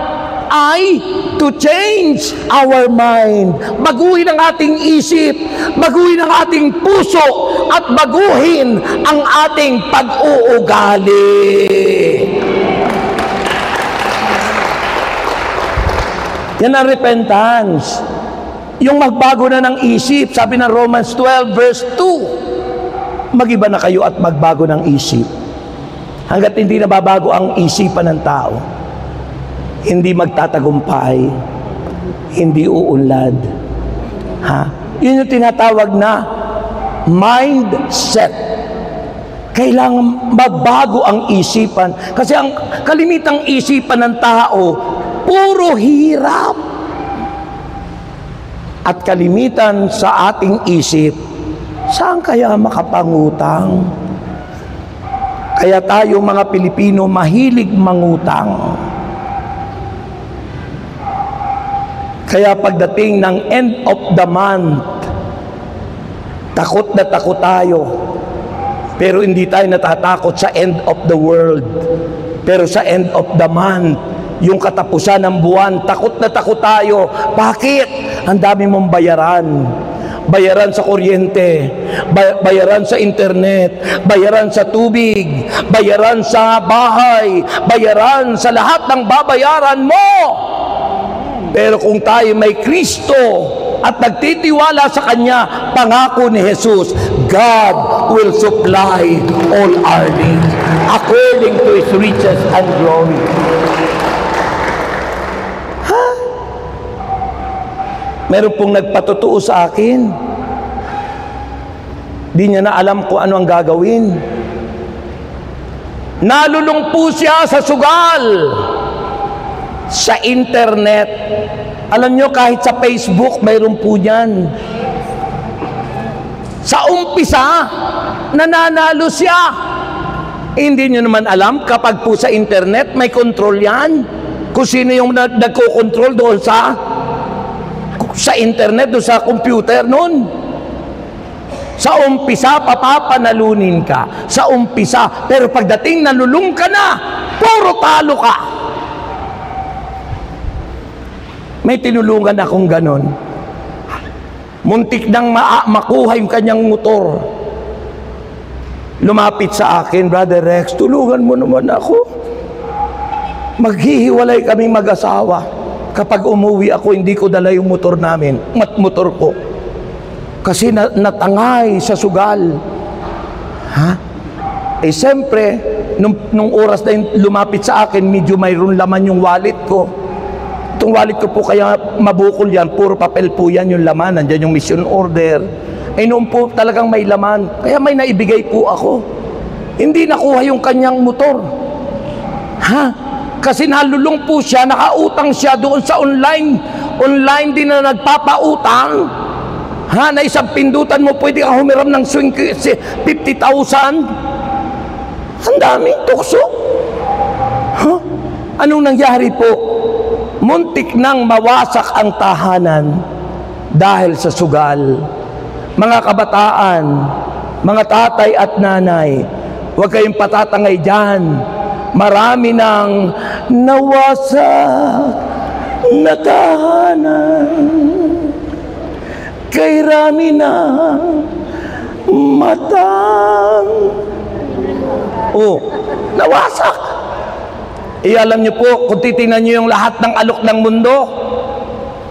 S2: ay to change our mind. Baguhin ang ating isip, baguhin ang ating puso, at baguhin ang ating pag-uugali. Yan ang repentance. Yung magbago na ng isip. Sabi ng Romans 12 verse 2, mag-iba na kayo at magbago ng isip. Hanggat hindi nababago ang isipan ng tao, hindi magtatagumpay, hindi uunlad. Yun yung tinatawag na mindset. Kailangan mabago ang isipan. Kasi ang kalimitang isipan ng tao, puro hirap. At kalimitan sa ating isip, saan kaya makapangutang? Kaya tayo mga Pilipino mahilig mangutang. Kaya pagdating ng end of the month, takot na takot tayo. Pero hindi tayo natatakot sa end of the world. Pero sa end of the month, yung katapusan ng buwan, takot na takot tayo. Bakit? Ang dami mong bayaran. Bayaran sa kuryente, bayaran sa internet, bayaran sa tubig, bayaran sa bahay, bayaran sa lahat ng babayaran mo. Pero kung tayo may Kristo at nagtitiwala sa Kanya, pangako ni Jesus, God will supply all our needs according to His riches and glory. Meron pong nagpatotoo sa akin. Di niya na alam kung ano ang gagawin. Nalulung po siya sa sugal. Sa internet. Alam nyo, kahit sa Facebook, mayroon po yan. Sa umpisa, nananalo siya. Hindi nyo naman alam, kapag po sa internet, may control yan. Kung sino yung nagko-control doon sa internet, doon sa computer noon. Sa umpisa, papapanalunin ka. Sa umpisa. Pero pagdating, nalulung ka na, puro talo ka. May tinulungan akong ganon. Muntik nang makuha yung kanyang motor. Lumapit sa akin, Brother Rex, tulungan mo naman ako. Maghihiwalay kaming mag-asawa. Kapag umuwi ako, hindi ko dala yung motor namin, motor ko. Kasi natangay sa sugal. Siyempre, nung oras na yung lumapit sa akin, medyo mayroon laman yung wallet ko. Itong wallet ko po, kaya mabukol yan, puro papel po yan yung laman, nandyan yung mission order. Noon po talagang may laman, kaya may naibigay po ako. Hindi nakuha yung kanyang motor. Kasi nalulung po siya, nakautang siya doon sa online din na nagpapautang. Na isang pindutan mo, pwede kang humiram ng 50,000. Ang daming tukso. Anong nangyari po? Muntik nang mawasak ang tahanan dahil sa sugal. Mga kabataan, mga tatay at nanay, huwag kayong patatangay dyan. Marami nang nawasak na tahanan. Kay rami na matang. Nawasak. Alam niyo po, kung titingnan niyo yung lahat ng alok ng mundo,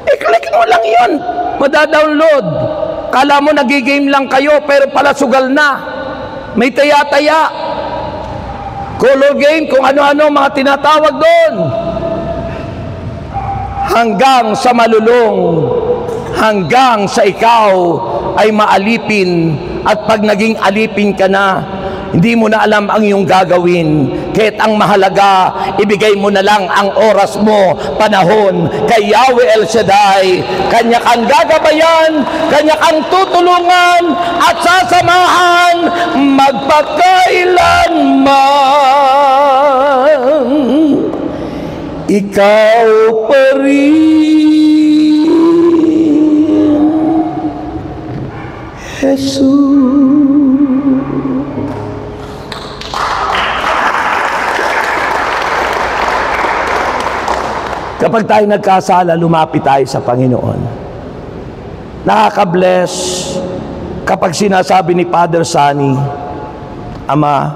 S2: click mo lang yun. Madadownload. Kala mo nagigame lang kayo, pero pala sugal na. May taya-taya. Color game, kung ano-ano mga tinatawag doon. Hanggang sa malulong, hanggang sa ikaw ay maalipin, at pag naging alipin ka na, hindi mo na alam ang iyong gagawin. Kahit ang mahalaga, ibigay mo na lang ang oras mo, panahon, kay Yahweh El Shaddai. Kanya kang gagabayan, kanya kang tutulungan, at sasamahan magpakailanman. Ikaw pa rin, Jesus. Kapag tayo nagkasala, lumapit tayo sa Panginoon. Nakaka-bless kapag sinasabi ni Father Sunny, Ama,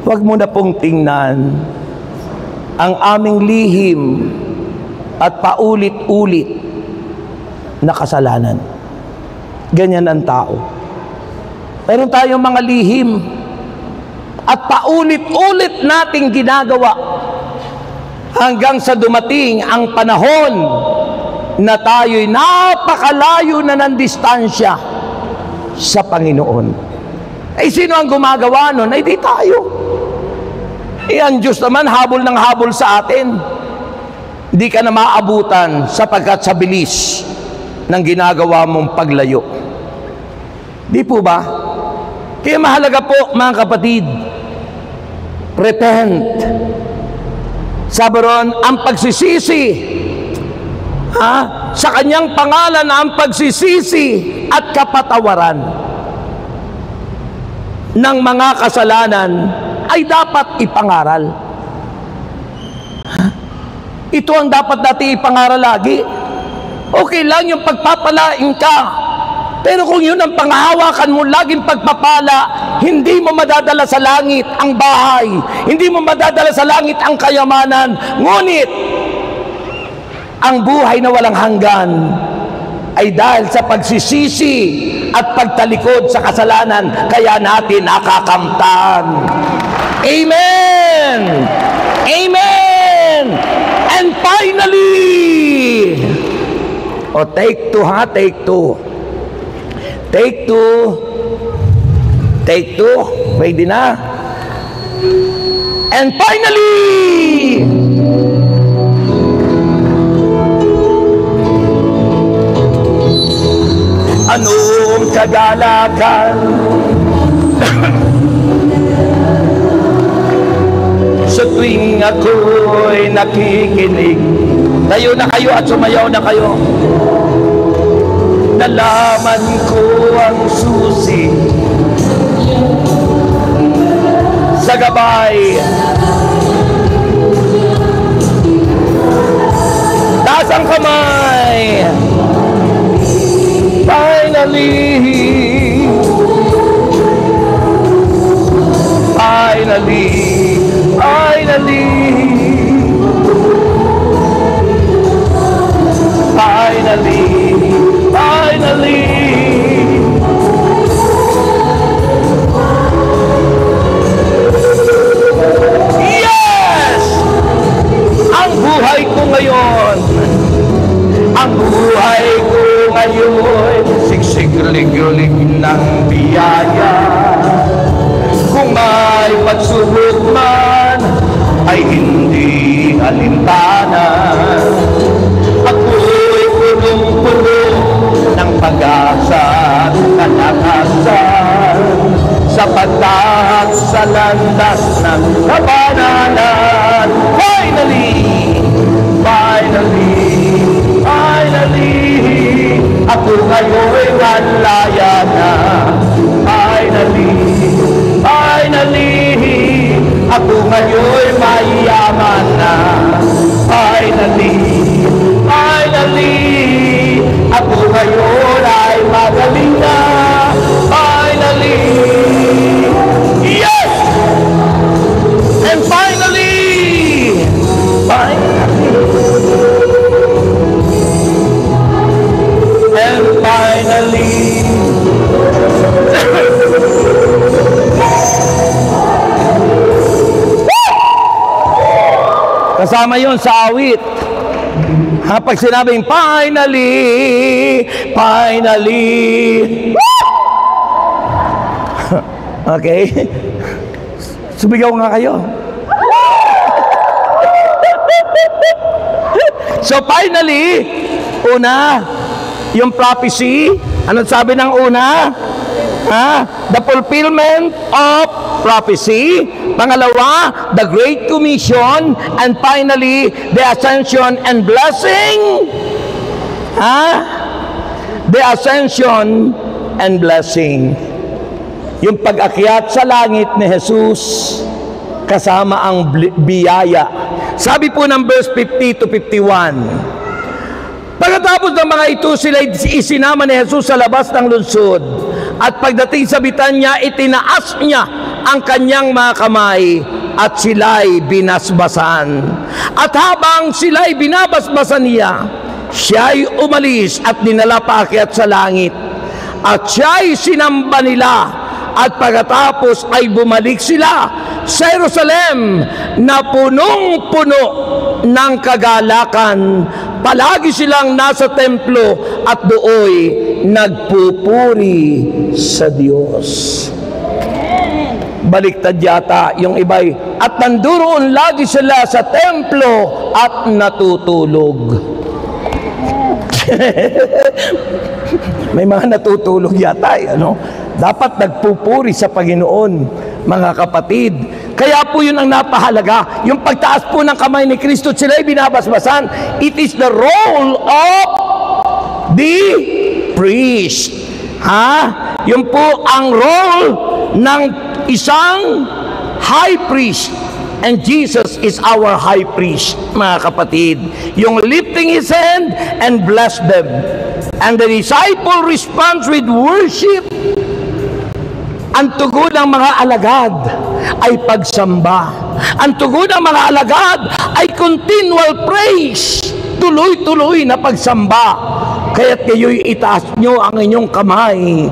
S2: huwag mo na pong tingnan ang aming lihim at paulit-ulit na kasalanan. Ganyan ang tao. Meron tayong mga lihim at paulit-ulit nating ginagawa. hanggang sa dumating ang panahon na tayo'y napakalayo na ng distansya sa Panginoon. Eh, sino ang gumagawa nun? Ay, di tayo. Eh, ang Diyos naman, habol ng habol sa atin. Hindi ka na maabutan sapagkat sa bilis ng ginagawa mong paglayo. Di po ba? Kaya mahalaga po, mga kapatid, repent. Sabi ron, ang pagsisisi, sa kanyang pangalan ang pagsisisi at kapatawaran ng mga kasalanan ay dapat ipangaral. Ito ang dapat natin ipangaral lagi. Okay lang yung pagpapalain ka, pero kung yun ang panghahawakan mo, laging pagpapala, hindi mo madadala sa langit ang bahay, hindi mo madadala sa langit ang kayamanan. Ngunit ang buhay na walang hanggan ay dahil sa pagsisisi at pagtalikod sa kasalanan, kaya natin nakakamtan. Amen! Amen! And finally, take two, take two. Take two. Take two. Pwede na. And finally, anong kagalakan sa tuwing ako'y nakikinig? Tayo na kayo at sumayaw na kayo. Nalaman ko ang susi sa gabay. Taas ang kamay. Finally, finally, finally, finally, finally. Yes! Ang buhay ko ngayon, ang buhay ko ngayon, siksik-lig-lig ng biyaya. Kung may pagsubok man, ay hindi alintanan. Ako'y punong-puno ng pag-asa at kalakasan, sapagkat sa landas ng kabananan. Finally, finally, finally, ako ngayon'y malaya na. Finally, finally, ako ngayon'y mayaman na. Finally, finally, ako ngayon ay magaling na. Finally, yes! And finally, finally, and finally, kasama yun sa awit. Pag sinabing finally, finally, okay, sumigaw nga kayo. So finally, una, yung prophecy. Ano sabi ng una? The fulfillment of prophecy. Pangalawa, the Great Commission. And finally, the ascension and blessing. The ascension and blessing. Yung pag-akyat sa langit ni Jesus kasama ang biyaya. Sabi po ng verse 50 to 51. Pagkatapos ng mga ito, sila isinama ni Jesus sa labas ng lungsod. At pagdating sa Bitanya, itinaas niya ang kanyang mga kamay at sila'y binasbasan. At habang sila'y binabasbasan niya, siya'y umalis at dinala paakyat sa langit. At siya'y sinamba nila. At pagkatapos ay bumalik sila sa Jerusalem na punong-puno ng kagalakan. Palagi silang nasa templo at dooy nagpupuri sa Diyos. Baliktad yata yung iba'y, at nanduroon lagi sila sa templo at natutulog. May mga natutulog yata, ano? Dapat nagpupuri sa Panginoon, mga kapatid. Kaya po yun ang napahalaga. Yung pagtaas po ng kamay ni Kristo, sila'y binabasbasan. It is the role of the priest. Yun po ang role ng isang high priest. And Jesus is our high priest, mga kapatid. Yung lifting his hand and bless them. And the disciple responds with worship. Ang tugon ng mga alagad ay pagsamba. Ang tugon ng mga alagad ay continual praise. Tuloy-tuloy na pagsamba. Kaya't kayo'y itaas nyo ang inyong kamay.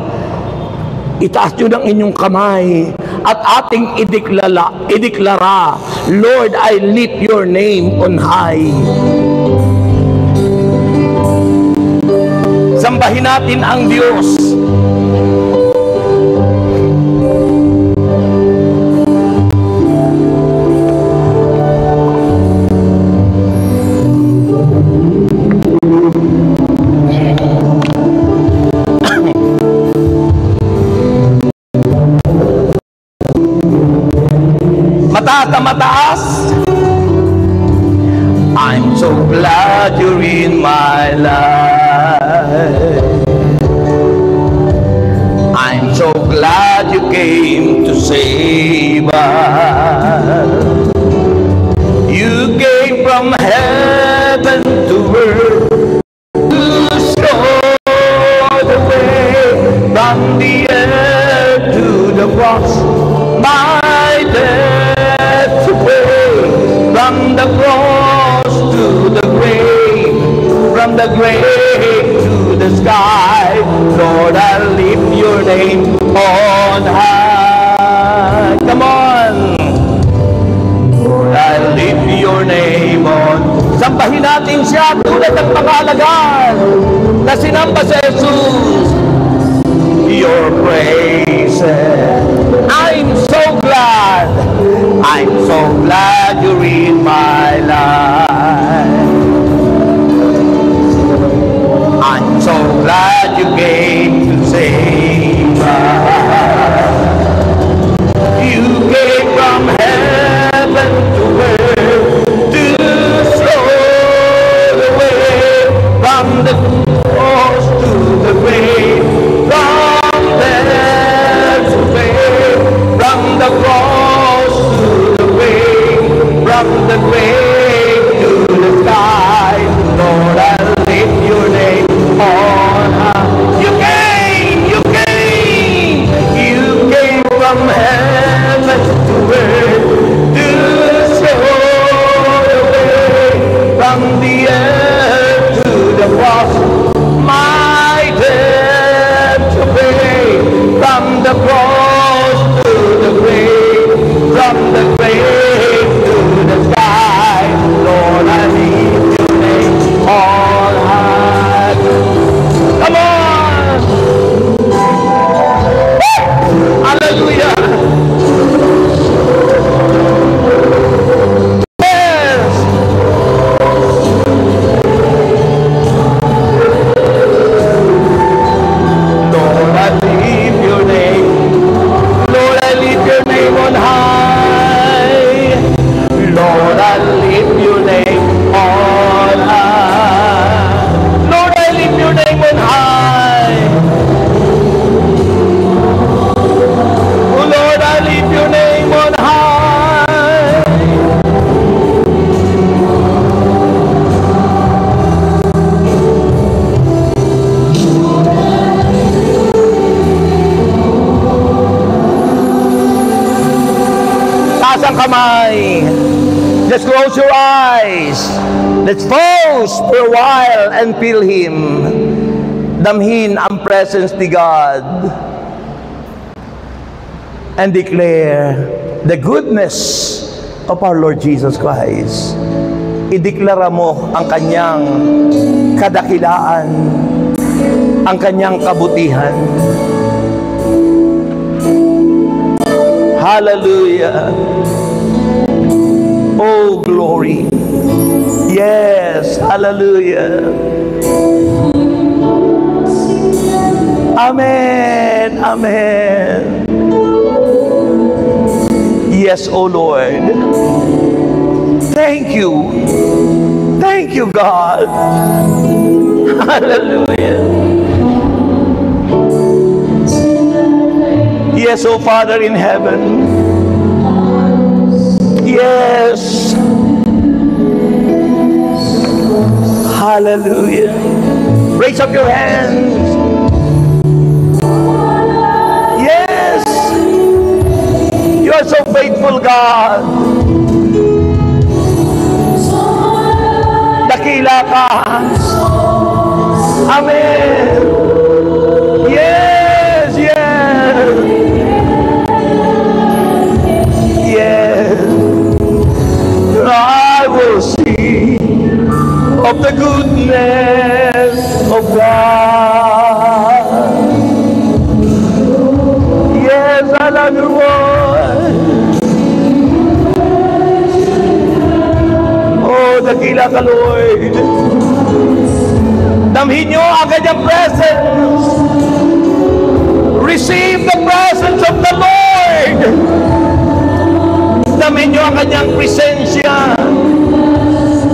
S2: Itaas nyo ng inyong kamay at ating ideklara, Lord, I lift your name on high. Sambahin natin ang Diyos. Mataas na mataas. I'm so glad you're in my life. I'm so glad you came to save us. You came from heaven to earth to show the way from the earth to the cross. My death away from the cross to the grave, from the grave to the sky. Lord, I lift your name on high. Come on. Lord, I lift your name on. Sambahin natin siya tulad ng pangalagaan na sinamba sa Jesus. Your praises. I'm so glad you're in my life. I'm so glad you came to save us. You came from heaven to earth to show the way from the cross to the grave, from there to grave, from the cross to the grave, from the grave to the sky. Lord, I lift your name on high. You came from heaven to earth to show the way from the earth to the cross. My debt to pay, from the cross to the grave, from the grave to the sky. Lord, I lift your name on high. Come on! Woo! Hallelujah! Yes! Lord, I lift your name. Lord, I lift your name on high. Lord, I lift your name on high. Lord, I lift your name on high. Oh Lord, I lift your name on high. Taas ang kamay. Just close your eyes. Let's pause for a while and feel Him. Damhin ang presence ni God. and declare the goodness of our Lord Jesus Christ. Ideklara mo ang kanyang kadakilaan, ang kanyang kabutihan. Hallelujah. Oh, glory. Yes, hallelujah. Amen, amen. Yes, oh Lord. Thank you. Thank you, God. Hallelujah. Yes, oh Father in heaven. Yes. Hallelujah. Raise up your hands. Yes. You are so faithful, God. Dakila ka. Amen. Yes, yes. Yes. I will see of the goodness of God. Yes, I love you, Lord. Oh, dakila ka, Lord. Damhin nyo ang kanyang presence. Receive the presence of the Lord. Damhin nyo ang kanyang presensya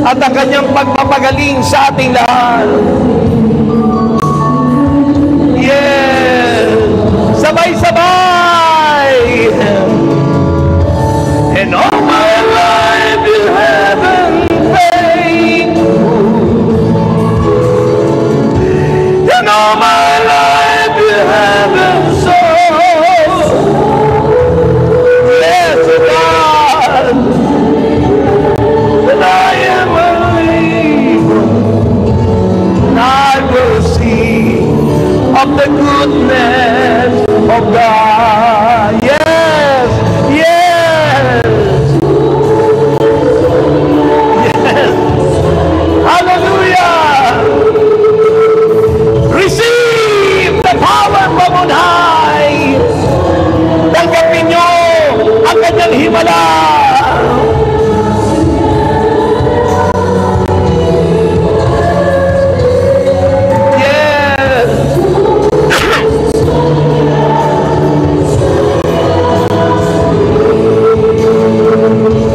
S2: at ang kanyang pagpapagaling sa ating lahat. Yes! Sabay-sabay! And all my life you haven't faithful. And all my life you haven't so. Yes, God! That I am I will see of the goodness of God. Yes, yes, yes. Hallelujah. Receive the power from on high. Tanggapin nyo ang kanyang himala.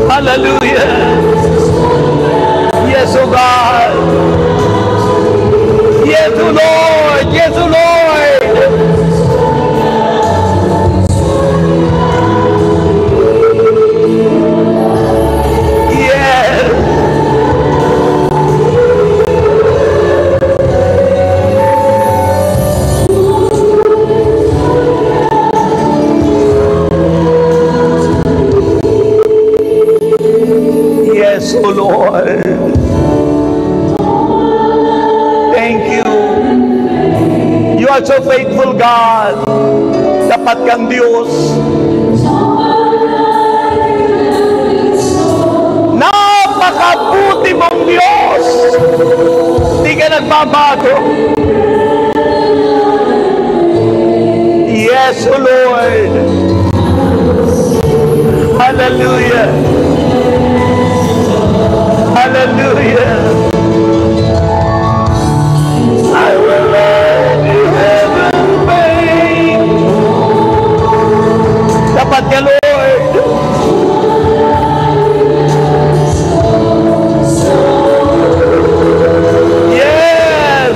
S2: Hallelujah. Yes, oh God. Yes, oh Lord. Yes, oh Lord. Yes. Yes, oh Lord. Thank you. You are so faithful, God. Dapat kang Diyos. Napakabuti mong Diyos. Di ka nagbabago. Yes, oh Lord. Hallelujah. Hallelujah. I will let you heaven faith. Dapat ka, Lord. Yes.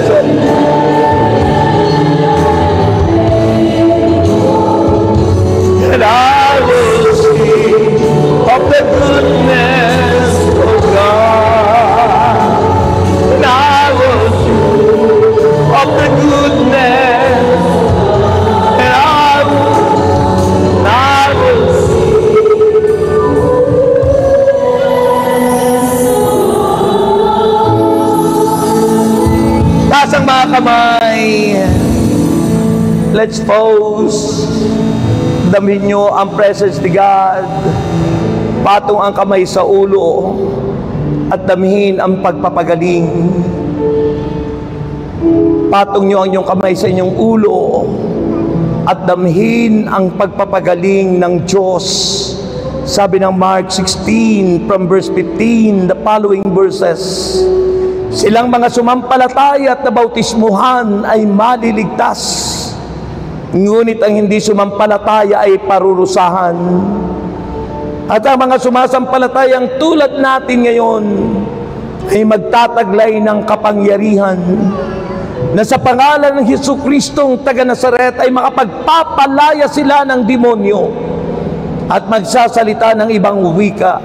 S2: And I will see of the goodness of God. And I will see of the goodness. And I will see. Taas ang mga kamay. Let's pose. Damhin nyo ang presence ni God. Patong ang kamay sa ulo at damhin ang pagpapagaling. Patong nyo ang inyong kamay sa inyong ulo at damhin ang pagpapagaling ng Diyos. Sabi ng Mark 16 from verse 15, the following verses, silang mga sumampalataya at nabautismuhan ay maliligtas, ngunit ang hindi sumampalataya ay parurusahan. At ang mga sumasampalatayang tulad natin ngayon ay magtataglay ng kapangyarihan na sa pangalan ng Jesucristong taga Nazaret ay makapagpapalaya sila ng demonyo at magsasalita ng ibang wika.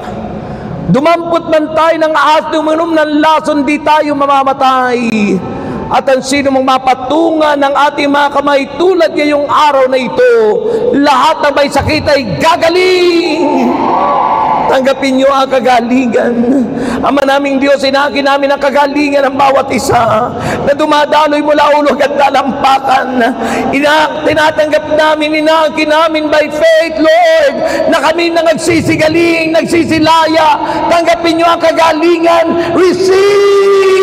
S2: Dumampot man tayo ng ahas, uminom ng lason, di tayo mamamatay. At ang sino mong mapatungan ng ating mga kamay tulad ngayong araw na ito, lahat na may sakit ay gagaling. Tanggapin nyo ang kagalingan. Ama naming Diyos, inakin namin ang kagalingan ng bawat isa na dumadaloy mula ulo hanggang dalampakan. Tinatanggap namin, inakin namin by faith, Lord, na kami na nagsisigaling, nagsisilaya. Tanggapin nyo ang kagalingan. Receive!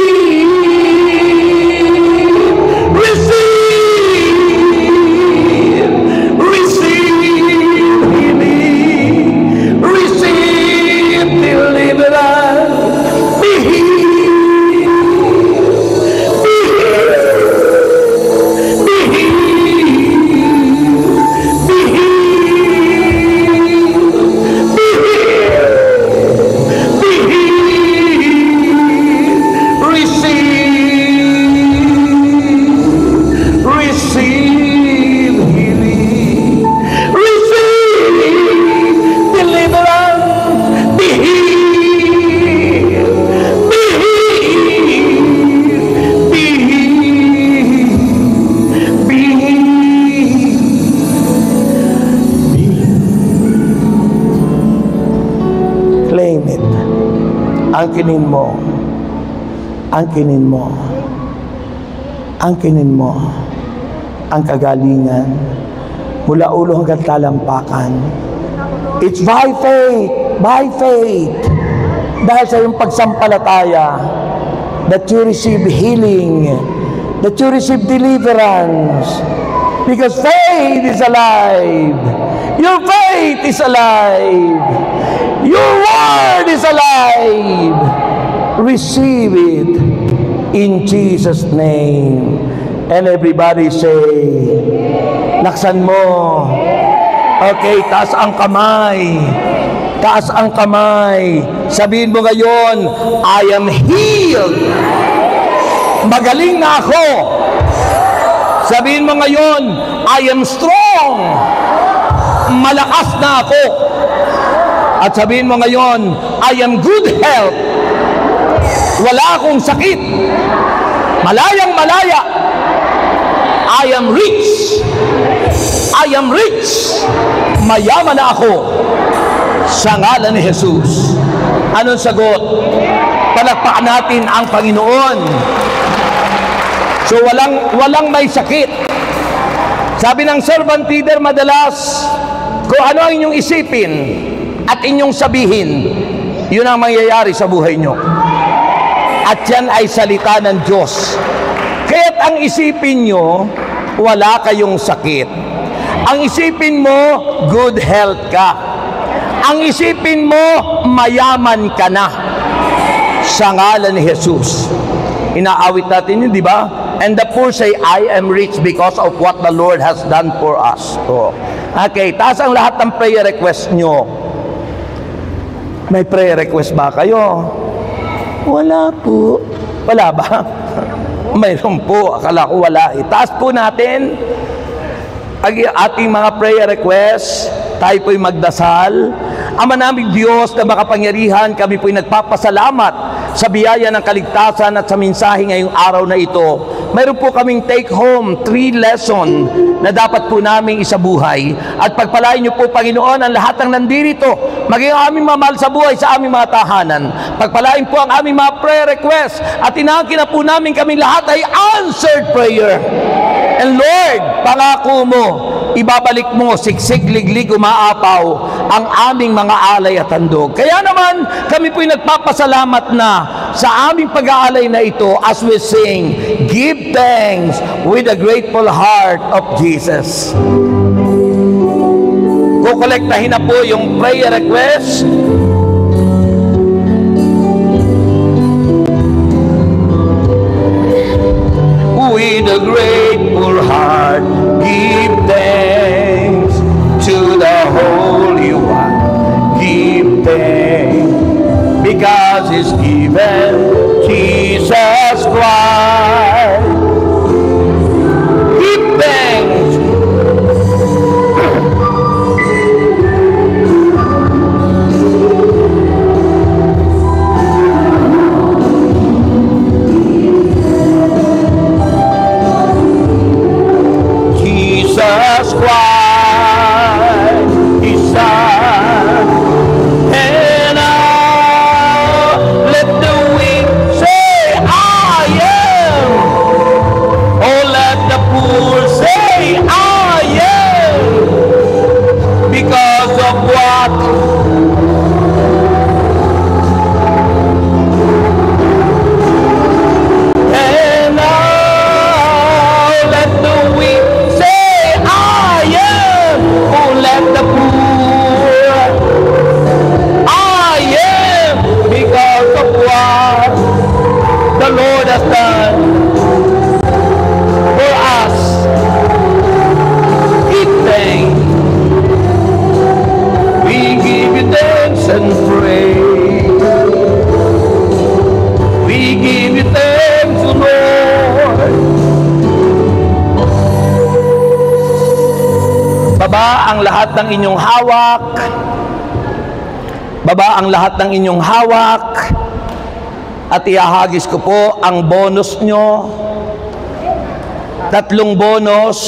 S2: Angkinin mo, angkinin mo, angkinin mo ang kagalingan mula ulo hanggang talampakan. It's by faith, by faith. Dahil sa iyong pagsampalataya, that you receive healing, that you receive deliverance. Because faith is alive. Your faith is alive. Your word is alive. Receive it in Jesus' name. And everybody say, laksan mo. Okay, taas ang kamay. Taas ang kamay. Sabihin mo ngayon, I am healed. Magaling na ako. Sabihin mo ngayon, I am strong. Malakas na ako. At sabihin mo ngayon, I am good health. Wala akong sakit. Malayang malaya. I am rich. I am rich. Mayaman na ako. Sa ngalan ni Jesus. Anong sagot? Palakpakan natin ang Panginoon. So walang may sakit. Sabi ng servant leader madalas, kung ano ang inyong isipin at inyong sabihin, yun ang mangyayari sa buhay nyo. At yan ay salita ng Diyos. Kaya't ang isipin nyo, wala kayong sakit. Ang isipin mo, good health ka. Ang isipin mo, mayaman ka na. Sa ngalan ni Jesus. Inaawit natin yun, di ba? And the poor say, I am rich because of what the Lord has done for us. So, okay, taas ang lahat ng prayer request nyo. May prayer request ba kayo? Wala po. Wala ba? Mayroon po. Akala ko wala. Taas po natin ang ating mga prayer request. Tayo po'y magdasal. Ama naming Diyos na makapangyarihan, kami po'y nagpapasalamat sa biyaya ng kaligtasan at sa mensahe ngayong araw na ito. mayroon po kaming take home 3 lesson na dapat po namin isabuhay. At pagpalain niyo po, Panginoon, ang lahat ng nandirito, maging ang aming mamahal sa buhay sa aming mga tahanan. Pagpalain po ang aming mga prayer request at inaangkin na po namin kaming lahat ay answered prayer. And Lord, pangako mo, ibabalik mo, siksik, liglig, umaapaw ang aming mga alay at handog. Kaya naman, kami po'y nagpapasalamat na sa aming pag-aalay na ito as we sing, give thanks with a grateful heart of Jesus. Kukolektahin na po yung prayer request. With a grateful heart, give thanks to the Holy One. Give thanks because He's given Jesus Christ. Give thanks. Jesus Christ, His Son, and let the weak say, I am. Oh, let the poor say, I am. Because of what? And let the weak say, I am. Oh, let the poor, I am. Because of what the Lord has done for us. Give thanks. We give you thanks and praise. We give you thanks, Lord. Baba ang lahat ng inyong hawak. Baba ang lahat ng inyong hawak. At ihahagis ko po ang bonus nyo. 3 bonus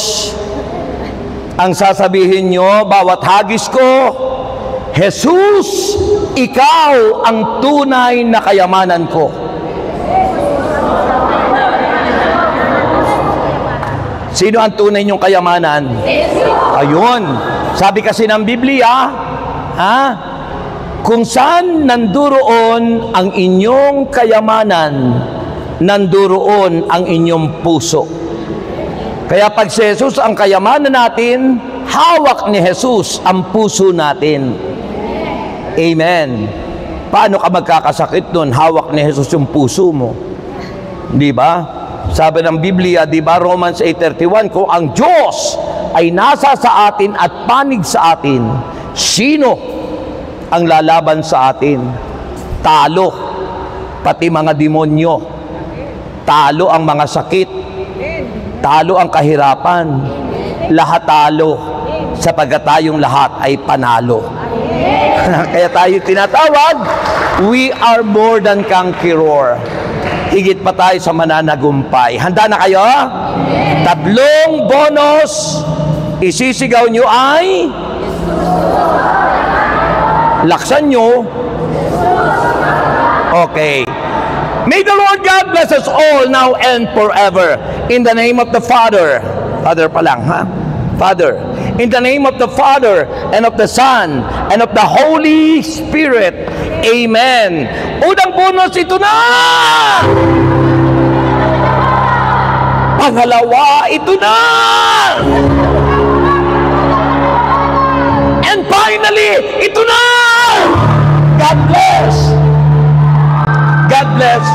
S2: ang sasabihin nyo bawat hagis ko. Jesus, ikaw ang tunay na kayamanan ko. Sino ang tunay niyong kayamanan? Ayun. Sabi kasi ng Biblia, kung saan nanduroon ang inyong kayamanan, nanduroon ang inyong puso. Kaya pag si Jesus ang kayamanan natin, hawak ni Jesus ang puso natin. Amen. Paano ka magkakasakit nun? Hawak ni Jesus yung puso mo. Di ba? Sabi ng Biblia, di ba, Romans 8:31, kung ang Diyos ay nasa sa atin at panig sa atin, sino ang lalaban sa atin? Talo. Pati mga demonyo. Talo ang mga sakit. Talo ang kahirapan. Lahat talo. Sapagkat tayong lahat ay panalo. Kaya tayo tinatawag, we are more than conqueror. Higit pa tayo sa mananagumpay. Handa na kayo? 3 bonus. Isisigaw nyo ay laksan nyo. Okay. May the Lord God bless us all now and forever. In the name of the Father. Father pa lang, ha? Father. In the name of the Father and of the Son and of the Holy Spirit. Amen. Unang bonus, ito na! Pangalawa, ito na! And finally, ito na! God bless! God bless!